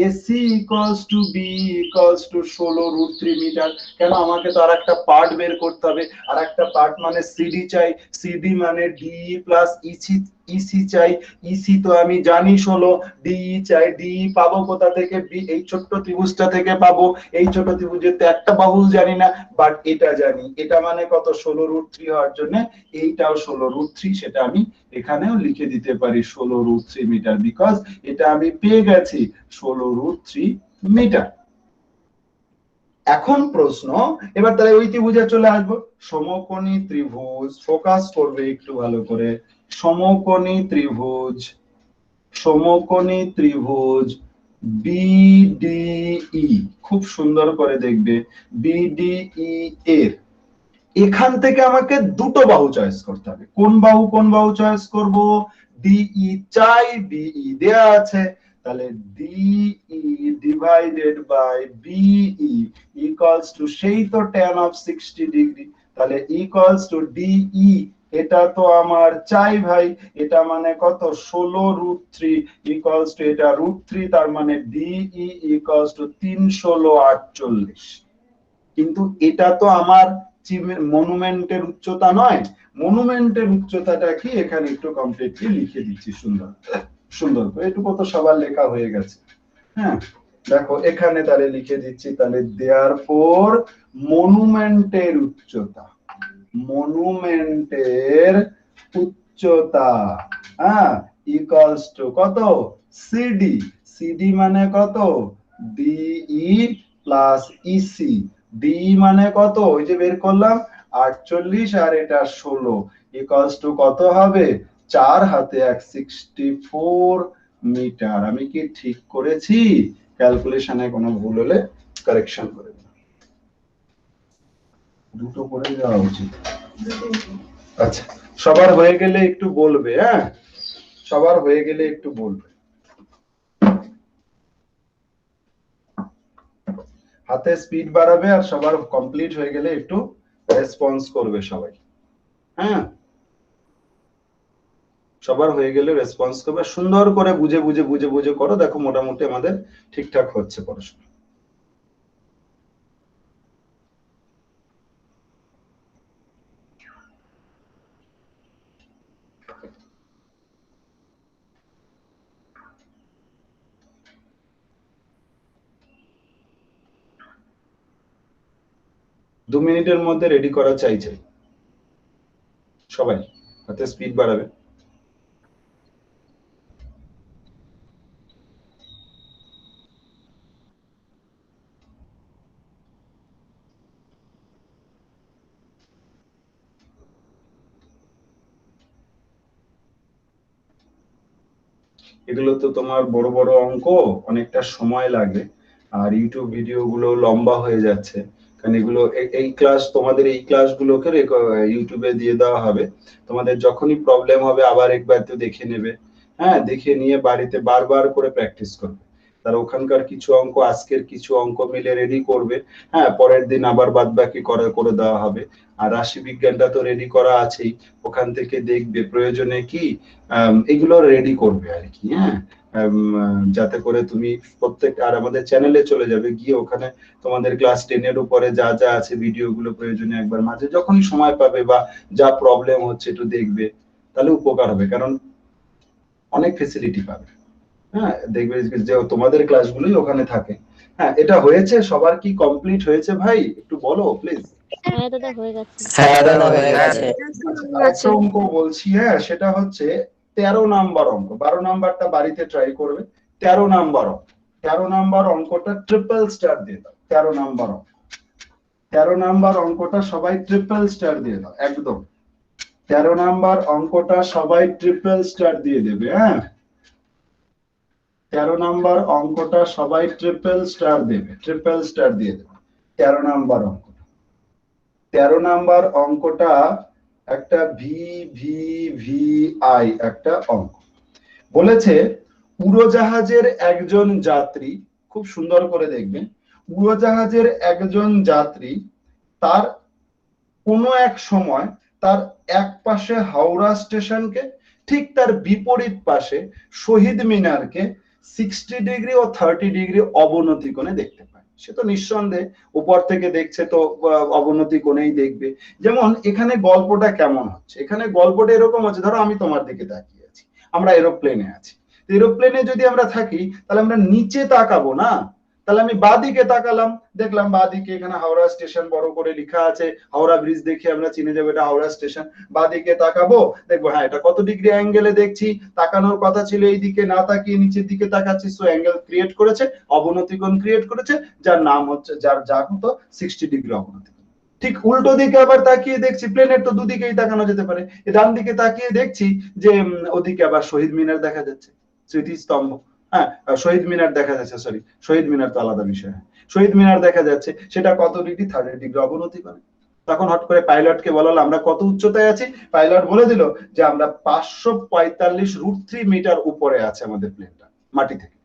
AC equals to B equals to 16√3 metre. কেন? আমাকে তো আর একটা পার্ট বের করতে হবে, আর একটা পার্ট মানে সিডি চাই, সিডি মানে ডি প্লাস ইসি চাই, ইসি তো আমি জানি 16, ডি চাই, ডি পাবো কোথা থেকে? বি, এই ছোট্ট ত্রিভুজটা থেকে পাবো। এই ছোট ত্রিভুজের তো একটা বাহুল জানি না, বাট এটা জানি, এটা মানে কত? 16√3 হওয়ার জন্য এইটাও 16√3, সেটা আমি এখানেও লিখে দিতে পারি 16√3 মিটার, বিকজ এটা আমি পেয়ে গেছি 16√3 মিটার। এখন প্রশ্ন, এবার তাহলে ওই ত্রিভুজে চলে আসবো, সমকোণী ত্রিভুজ, ফোকাস করবে একটু ভালো করে, সমকোণী ত্রিভুজ, সমকোণী ত্রিভুজ বিডিই, খুব সুন্দর করে দেখবে বিডিই এর এখান থেকে আমাকে দুটো বাহু চয়েস করতে হবে। কোন বাহু চয়েস করব? ডিই চাই, ডিই দেয়া আছে, তাহলে DE divided by BE equals to, সেই তো tan অফ 60 ডিগ্রি, তাহলে ইকুয়ালস টু ডিই, এটা তো আমার চাই ভাই, এটা মানে কত? 16√3 ইকুয়ালস টু এটা √3, তার মানে ডিই ইকুয়ালস টু 316/48। কিন্তু এটা তো আমার মনুমেন্টের উচ্চতা নয়, মনুমেন্টের উচ্চতাটা কি এখানে একটু কমপ্লিটলি লিখে দিচ্ছি সুন্দর সুন্দর করে, এটুকু তো সবার লেখা হয়ে গেছে। হ্যাঁ দেখো এখানে তাহলে লিখে দিচ্ছি, তাহলে দেয়ারফোর মনুমেন্টের উচ্চতা, মনুমেন্টের উচ্চতা হ্যাঁ ইকুয়ালস টু কত, সিডি, সিডি মানে কত, ডিই প্লাস ইসি, ডিই মানে কত, ওই যে বের করলাম 48 আর এটা 16 ইকুয়ালস টু কত হবে, 4 হাতে 164 মিটার। আমি কি ঠিক করেছি? ক্যালকুলেশনে কোনো ভুল হলে কারেকশন করে দেব। দুটো করে দেওয়া উচিত। আচ্ছা সবার হয়ে গেলে একটু বলবে, হ্যাঁ সবার হয়ে গেলে একটু বলবে, হাতে স্পিড বাড়াবে আর সবার কমপ্লিট হয়ে গেলে একটু রেসপন্স করবে সবাই, হ্যাঁ সবার হয়ে গেলে রেসপন্স করবে, সুন্দর করে বুঝে বুঝে বুঝে বুঝে করো, দেখো মোটামুটি আমাদের ঠিকঠাক হচ্ছে পড়াশোনা। দু মিনিটের মধ্যে রেডি করা চাই সবাই, হাতে স্পিড বাড়াবে। এগুলো তো তোমার বড় বড় অঙ্ক, অনেকটা সময় লাগে, আর ইউটিউব ভিডিও গুলো লম্বা হয়ে যাচ্ছে, কারণ এগুলো এই ক্লাস, তোমাদের এই ক্লাসগুলোকে ইউটিউবে দিয়ে দেওয়া হবে, তোমাদের যখনই প্রবলেম হবে আবার একবার তো দেখে নেবে, হ্যাঁ দেখে নিয়ে বাড়িতে বারবার করে প্র্যাকটিস করবে। তার ওখানকার কিছু অঙ্ক আজকের কিছু অঙ্ক মিলে রেডি করবে, হ্যাঁ পরের দিন আবার বাদ বাকি করে দেওয়া হবে। আর রাশি বিজ্ঞানটা তো রেডি করা আছেই, ওখান থেকে দেখবে প্রয়োজনে কি এগুলো রেডি করবে আর কি, হ্যাঁ যাতে করে তুমি প্রত্যেক, আর আমাদের চ্যানেলে চলে যাবে, গিয়ে ওখানে তোমাদের ক্লাস 10 এর উপরে যা যা আছে ভিডিওগুলো প্রয়োজনে একবার মাঝে যখনই সময় পাবে বা যা প্রবলেম হচ্ছে একটু দেখবে, তাহলে উপকার হবে, কারণ অনেক ফেসিলিটি পাবে, হ্যাঁ দেখবে যে তোমাদের ক্লাসগুলোই ওখানে থাকে। হ্যাঁ এটা হয়েছে, সবার কি কমপ্লিট হয়েছে ভাই একটু বলো প্লিজ। হ্যাঁ দাদা হয়ে গেছে। হ্যাঁ দাদা হয়ে গেছে। আরেকটা অঙ্ক বলছি, হ্যাঁ সেটা হচ্ছে 13 নাম্বার অঙ্ক, 12 নাম্বারটা বাড়িতে ট্রাই করবে। 13 নাম্বার অঙ্ক, 13 নাম্বার অঙ্কটা ট্রিপল স্টার দিয়ে দাও। 13 নাম্বার অঙ্ক, 13 নাম্বার অঙ্কটা সবাই ট্রিপল স্টার দিয়ে দাও একদম। 13 নাম্বার অঙ্কটা সবাই ট্রিপল স্টার দিয়ে দেবে, হ্যাঁ 13 নাম্বার অঙ্কটা সবাই ট্রিপল স্টার দেবে, ট্রিপল স্টার দিয়ে দেবে 13 নাম্বার অঙ্ক। 13 নাম্বার অঙ্কটা একটা VVVI একটা অঙ্ক বলেছে, উড়োজাহাজের একজন যাত্রী, খুব সুন্দর করে দেখবেন, উড়োজাহাজের একজন যাত্রী তার কোনো এক সময় তার এক পাশে হাওড়া স্টেশনকে, ঠিক তার বিপরীত পাশে শহীদ মিনারকে 60 ডিগ্রি ও 30 ডিগ্রি অবনতি কোণে দেখতে পায়। সে তো নিঃসন্দেহে উপর থেকে দেখছে তো অবনতি কোণেই দেখবে। যেমন এখানে গল্পটা কেমন হচ্ছে, এখানে গল্পটা এরকম হচ্ছে, ধরো আমি তোমার দিকে তাকিয়ে আছি, আমরা এরোপ্লেনে আছি, এরোপ্লেনে যদি আমরা থাকি তাহলে আমরা নিচে তাকাবো না, তাহলে আমি বাঁদিকে তাকালাম, দেখলাম বাঁদিকে এখানে হাওড়া স্টেশন বড় করে লেখা আছে, হাওড়া ব্রিজ দেখে আমরা চিনে যাবো এটা হাওড়া স্টেশন। বাঁদিকে তাকাবো, দেখবো হ্যাঁ এটা কত ডিগ্রি অ্যাঙ্গেলে দেখছি, তাকানোর কথা ছিল এই দিকে, না তাকিয়ে নিচের দিকে তাকাচ্ছি, সো অ্যাঙ্গেল ক্রিয়েট করেছে, অবনতি কোণ ক্রিয়েট করেছে, যার নাম হচ্ছে, যার কত 60 ডিগ্রি অবনতি। ঠিক উল্টো দিকে আবার তাকিয়ে দেখছি, প্লেনের তো দুদিকেই তাকানো যেতে পারে, ডান দিকে তাকিয়ে দেখছি যে ওদিকে আবার শহীদ মিনার দেখা যাচ্ছে, স্মৃতিস্তম্ভ, হ্যাঁ শহীদ মিনার দেখা যাচ্ছে, সরি শহীদ মিনার তো আলাদা বিষয়, শহীদ মিনার দেখা যাচ্ছে, সেটা কত ডিগ্রি, 30 ডিগ্রি অবনতি করে। তখন হট করে পাইলটকে বলালো আমরা কত উচ্চতায় আছি, পাইলট বলে দিল যে আমরা 545√3 মিটার উপরে আছে আমাদের প্লেনটা মাটি থেকে।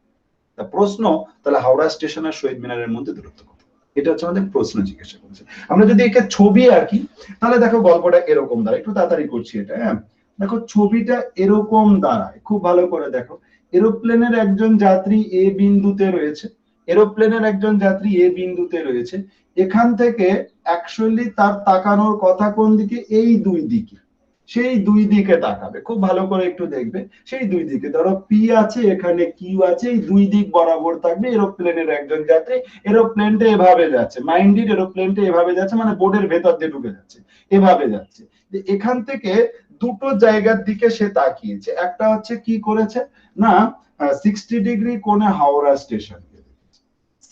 তা প্রশ্ন, তাহলে হাওড়া স্টেশন আর শহীদ মিনারের মধ্যে দূরত্ব কত, এটা হচ্ছে আমাদের প্রশ্ন জিজ্ঞাসা করেছে। আমরা যদি একে ছবি আঁকি তাহলে দেখো গল্পটা এরকম দাঁড়ায়, একটু তাড়াতাড়ি করছি এটা, হ্যাঁ দেখো ছবিটা এরকম দাঁড়ায়, খুব ভালো করে দেখো, এরোপ্লেনের একজন যাত্রী এ বিন্দুতে রয়েছে, এরোপ্লেনের একজন যাত্রী এ বিন্দুতে রয়েছে, এখান থেকে অ্যাকচুয়ালি তার তাকানোর কথা কোন দিকে, এই দুই দিকে, সেই দুই দিকে তাকাবে, খুব ভালো করে একটু দেখবে। সেই দুই দিকে ধরো পি আছে, এখানে কিউ আছে, এই দুই দিক বরাবর থাকবে এরোপ্লেনের একজন যাত্রী। এরোপ্লেনটা এভাবে যাচ্ছে, মাইন্ডেড এরোপ্লেনটা এভাবে যাচ্ছে, মানে বোর্ডের ভেতর দিয়ে ঢুকে যাচ্ছে, এভাবে যাচ্ছে। এখান থেকে দুটো জায়গার দিকে সে তাকিয়েছে। একটা হচ্ছে কি করেছে না, 60 ডিগ্রি কোণে হাওড়া স্টেশন,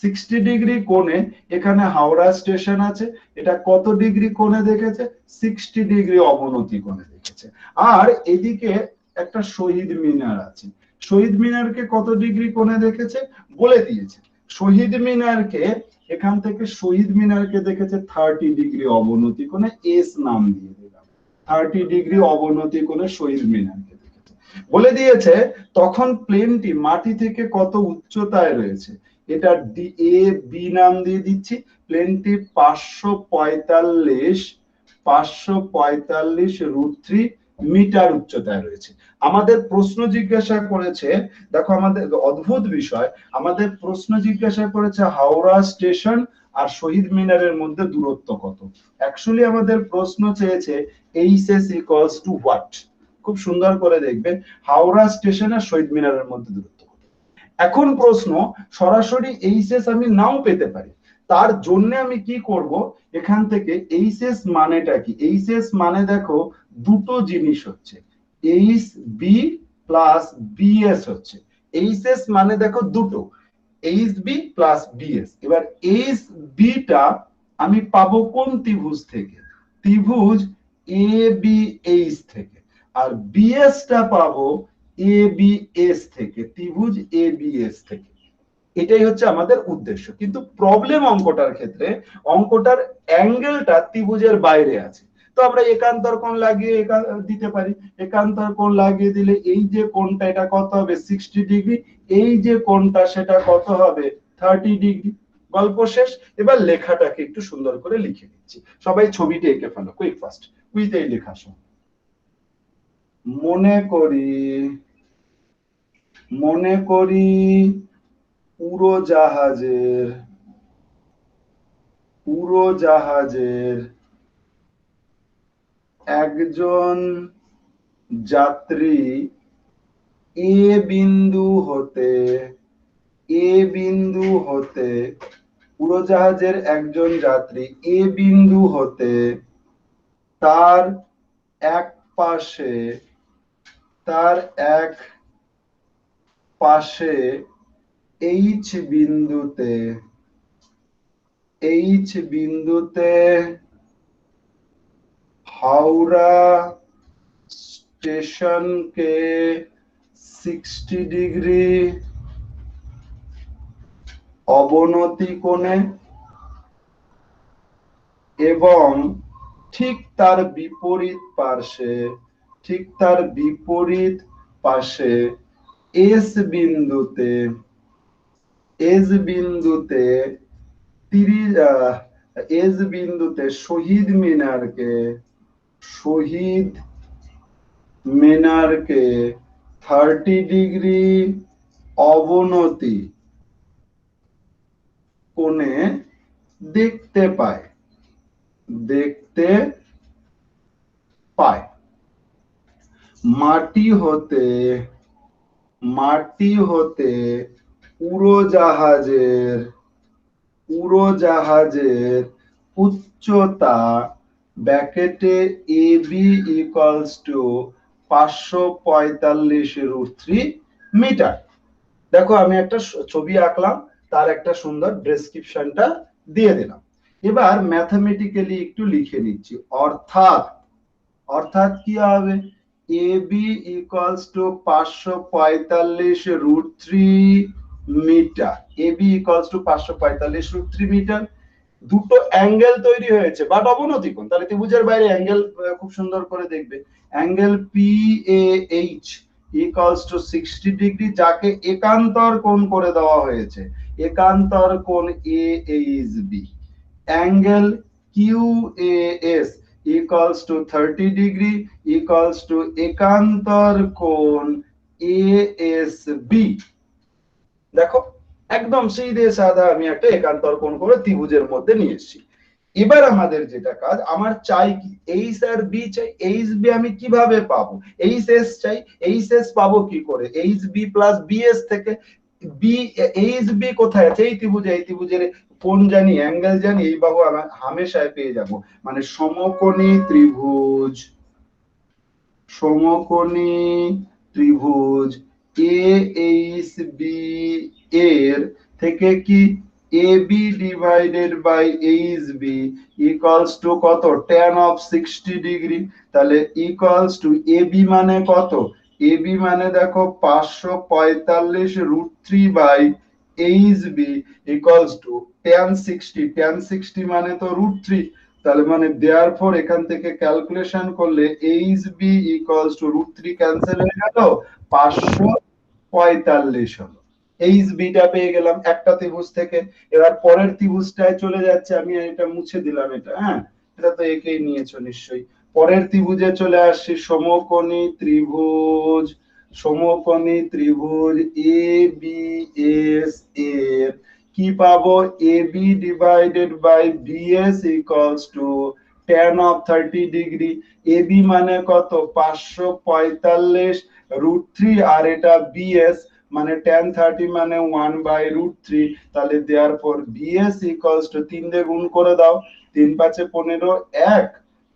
60 ডিগ্রি কোণে এখানে হাওড়া স্টেশন আছে, এটা কত ডিগ্রি কোণে দেখেছে, 60 ডিগ্রি অবনতি কোণে দেখেছে। আর এদিকে একটা শহীদ মিনার আছে, শহীদ মিনারকে কত ডিগ্রি কোণে দেখেছে বলে দিয়েছে। শহীদ মিনারকে এখান থেকে শহীদ মিনারকে দেখেছে 30 ডিগ্রি অবনতি কোণে, এস নাম দিয়ে দিলাম, 30 ডিগ্রি অবনতি কোণে শহীদ মিনারকে দেখেছে। বলে দিয়েছে তখন প্লেনটি মাটি থেকে কত উচ্চতায় রয়েছে, এটা এ বি নাম দিয়ে দিচ্ছি। প্লেনটি 545 মিটার উচ্চতায় রয়েছে। আমাদের প্রশ্ন জিজ্ঞাসা করেছে, দেখো আমাদের অদ্ভুত বিষয়, আমাদের প্রশ্ন জিজ্ঞাসা করেছে হাওড়া স্টেশন আর শহীদ মিনারের মধ্যে দূরত্ব কত। অ্যাকচুয়ালি আমাদের প্রশ্ন চেয়েছে এইচএস ইকুয়ালস টু হোয়াট। খুব সুন্দর করে দেখবে হাওড়া স্টেশন আর শহীদ মিনারের মধ্যে দূরত্ব। এখন প্রশ্ন সরাসরি এইচএস আমি নাও পেতে পারি, তার জন্য আমি কি করব, এখান থেকে এইচএস মানেটা কি, এইচএস মানে দেখো দুটো জিনিস হচ্ছে, এইচ বি প্লাস বিএস হচ্ছে। এইচএস মানে দেখো দুটো, এইচ বি প্লাস বিএস। এবার এইচ বিটা আমি পাবো কোন ত্রিভুজ থেকে, ত্রিভুজ এ বি এইচ থেকে। আর বিএসটা পাবো এবিএস থেকে, ত্রিভুজ এবিএস থেকে। এটাই হচ্ছে আমাদের উদ্দেশ্য। কিন্তু প্রবলেম অঙ্কটার ক্ষেত্রে অঙ্কটার অ্যাঙ্গেলটা ত্রিভুজের বাইরে আছে, তো আমরা একান্তর কোণ লাগিয়ে দিতে পারি। একান্তর কোণ লাগিয়ে দিলে এই যে কোণটা এটা কত হবে 60 ডিগ্রি, এই যে কোণটা সেটা কত হবে 30 ডিগ্রি। গল্প শেষ। এবার লেখাটাকে একটু সুন্দর করে লিখে দিচ্ছি, সবাই ছবিটা এঁকে ফেলো কুইক ফাস্ট, কুইতেই লেখা শোনো। মনে করি উড়োজাহাজের একজন যাত্রী এ বিন্দু হতে উড়োজাহাজের একজন যাত্রী এ বিন্দু হতে তার এক পাশে এইচ বিন্দুতে হাওড়া স্টেশনকে 60 ডিগ্রি অবনতি কোণে এবং ঠিক তার বিপরীত পাশে এস বিন্দুতে শহীদ মিনারকে 30 ডিগ্রি অবনতি কোণে দেখতে পায়। মাটি হতে উড়োজাহাজের উচ্চতা ব্র্যাকেটে এবি ইকুয়ালস টু 545√3 মিটার। দেখো আমি একটা ছবি আঁকলাম, তার একটা সুন্দর ডেসক্রিপশনটা দিয়ে দিলাম। এবার ম্যাথমেটিক্যালি একটু লিখে নিচ্ছি, অর্থাৎ কি হবে, AB equals to 545√3 metre, AB equals to 545√3 metre. দুটো অ্যাঙ্গেল তৈরি হয়েছে বাট অবনতি কোণ, তাহলে ত্রিভুজের বাইরে অ্যাঙ্গেল খুব সুন্দর করে দেখবে, angle PAH equals to 60 degree, যাকে একান্তর কোণ করে দেওয়া হয়েছে, একান্তর কোণ AHB. Angle QAS equals to 30 degree equals to একান্তর কোণ ASB। দেখো একদম সিধে সাদা আমি একটা একান্তর কোণ করে ত্রিভুজের মধ্যে নিয়ে এসেছি। এবার আমাদের যেটা কাজ, আমার চাই কি এইচ আর বি চাই, এইচ বি আমি কিভাবে পাবো, এইচ এস চাই, এইচ এস পাবো কি করে, এইচ বি প্লাস বিএস থেকে। বি এইচ বি কোথায় আছে, এই ত্রিভুজে, এই ত্রিভুজের কোণ জানি, অ্যাঙ্গেল জানি, এই বাহু আমি হামেশায় পেয়ে যাব। মানে সমকোণী ত্রিভুজ, সমকোণী ত্রিভুজ এ এইচ বি এর থেকে কি A B divided by H B equals to কত, tan অফ 60 ডিগ্রি। তাহলে ইকুয়ালস টু এ বি মানে কত, এ বি মানে দেখো 545 √3 by H B equals to tan 60, tan 60 মানে তো √3। তাহলে মানে দেয়ারফর এখান থেকে ক্যালকুলেশন করলে H B equals to √3 cancel হয়ে গেল, 545 হলো। এইচ বিটা পেয়ে গেলাম একটা ত্রিভুজ থেকে। এবার পরের ত্রিভুজটায় চলে যাচ্ছে, আমি এটা মুছে দিলাম, এটা হ্যাঁ, এটা তো একেই নিয়েছো নিশ্চয়ই। পরের ত্রিভুজে চলে আসছি, সমকোণী ত্রিভুজ, সমকোণী ত্রিভুজ এ বি এস এর কি পাবো, A B divided by BS equals to tan of 30 degree. A B মানে কত, 545 √3, আর এটা বিএস মানে tan 30 মানে 1/√3। তাহলে দেয়ারফর বিএস ইকুয়ালস টু 3 দিয়ে গুণ করে দাও, 3 5 15, 1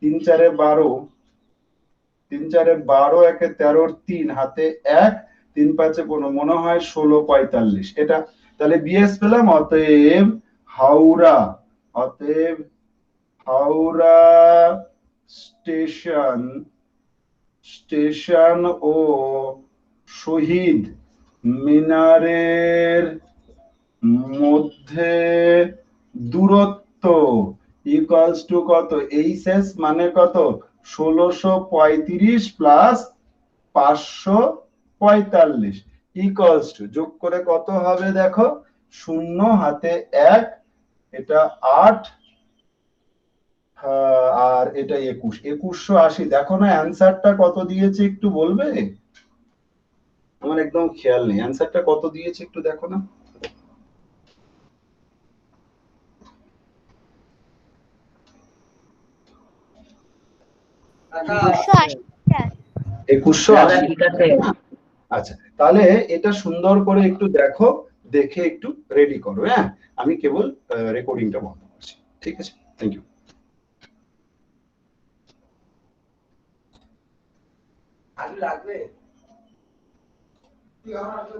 3 4 12, 3 4 12, 1 13, 3 হাতে 1, 3 5 15, মনে হয় 1645 এটা। তাহলে বিএস পেলাম। অতএব হাওড়া, অতএব হাওড়া স্টেশন, স্টেশন ও শহীদ মিনারের মধ্যে দূরত্ব ইকুয়ালস টু কত, এইচএস মানে কত, 1635 প্লাস 545 ইকুয়ালস টু, যোগ করে কত হবে দেখো, 0 হাতে 1, এটা 8, আর এটা 21, 2180। দেখো না অ্যান্সারটা কত দিয়েছে একটু বলবে, আমার একদম খেয়াল নেই অ্যান্সারটা কত দিয়েছে, একটু দেখো না। 2180। 2180। আচ্ছা, তাহলে এটা সুন্দর করে একটু দেখো, দেখে একটু রেডি করো। হ্যাঁ, আমি কেবল রেকর্ডিংটা বন্ধ করছি। ঠিক আছে, থ্যাংক ইউ। লাগবে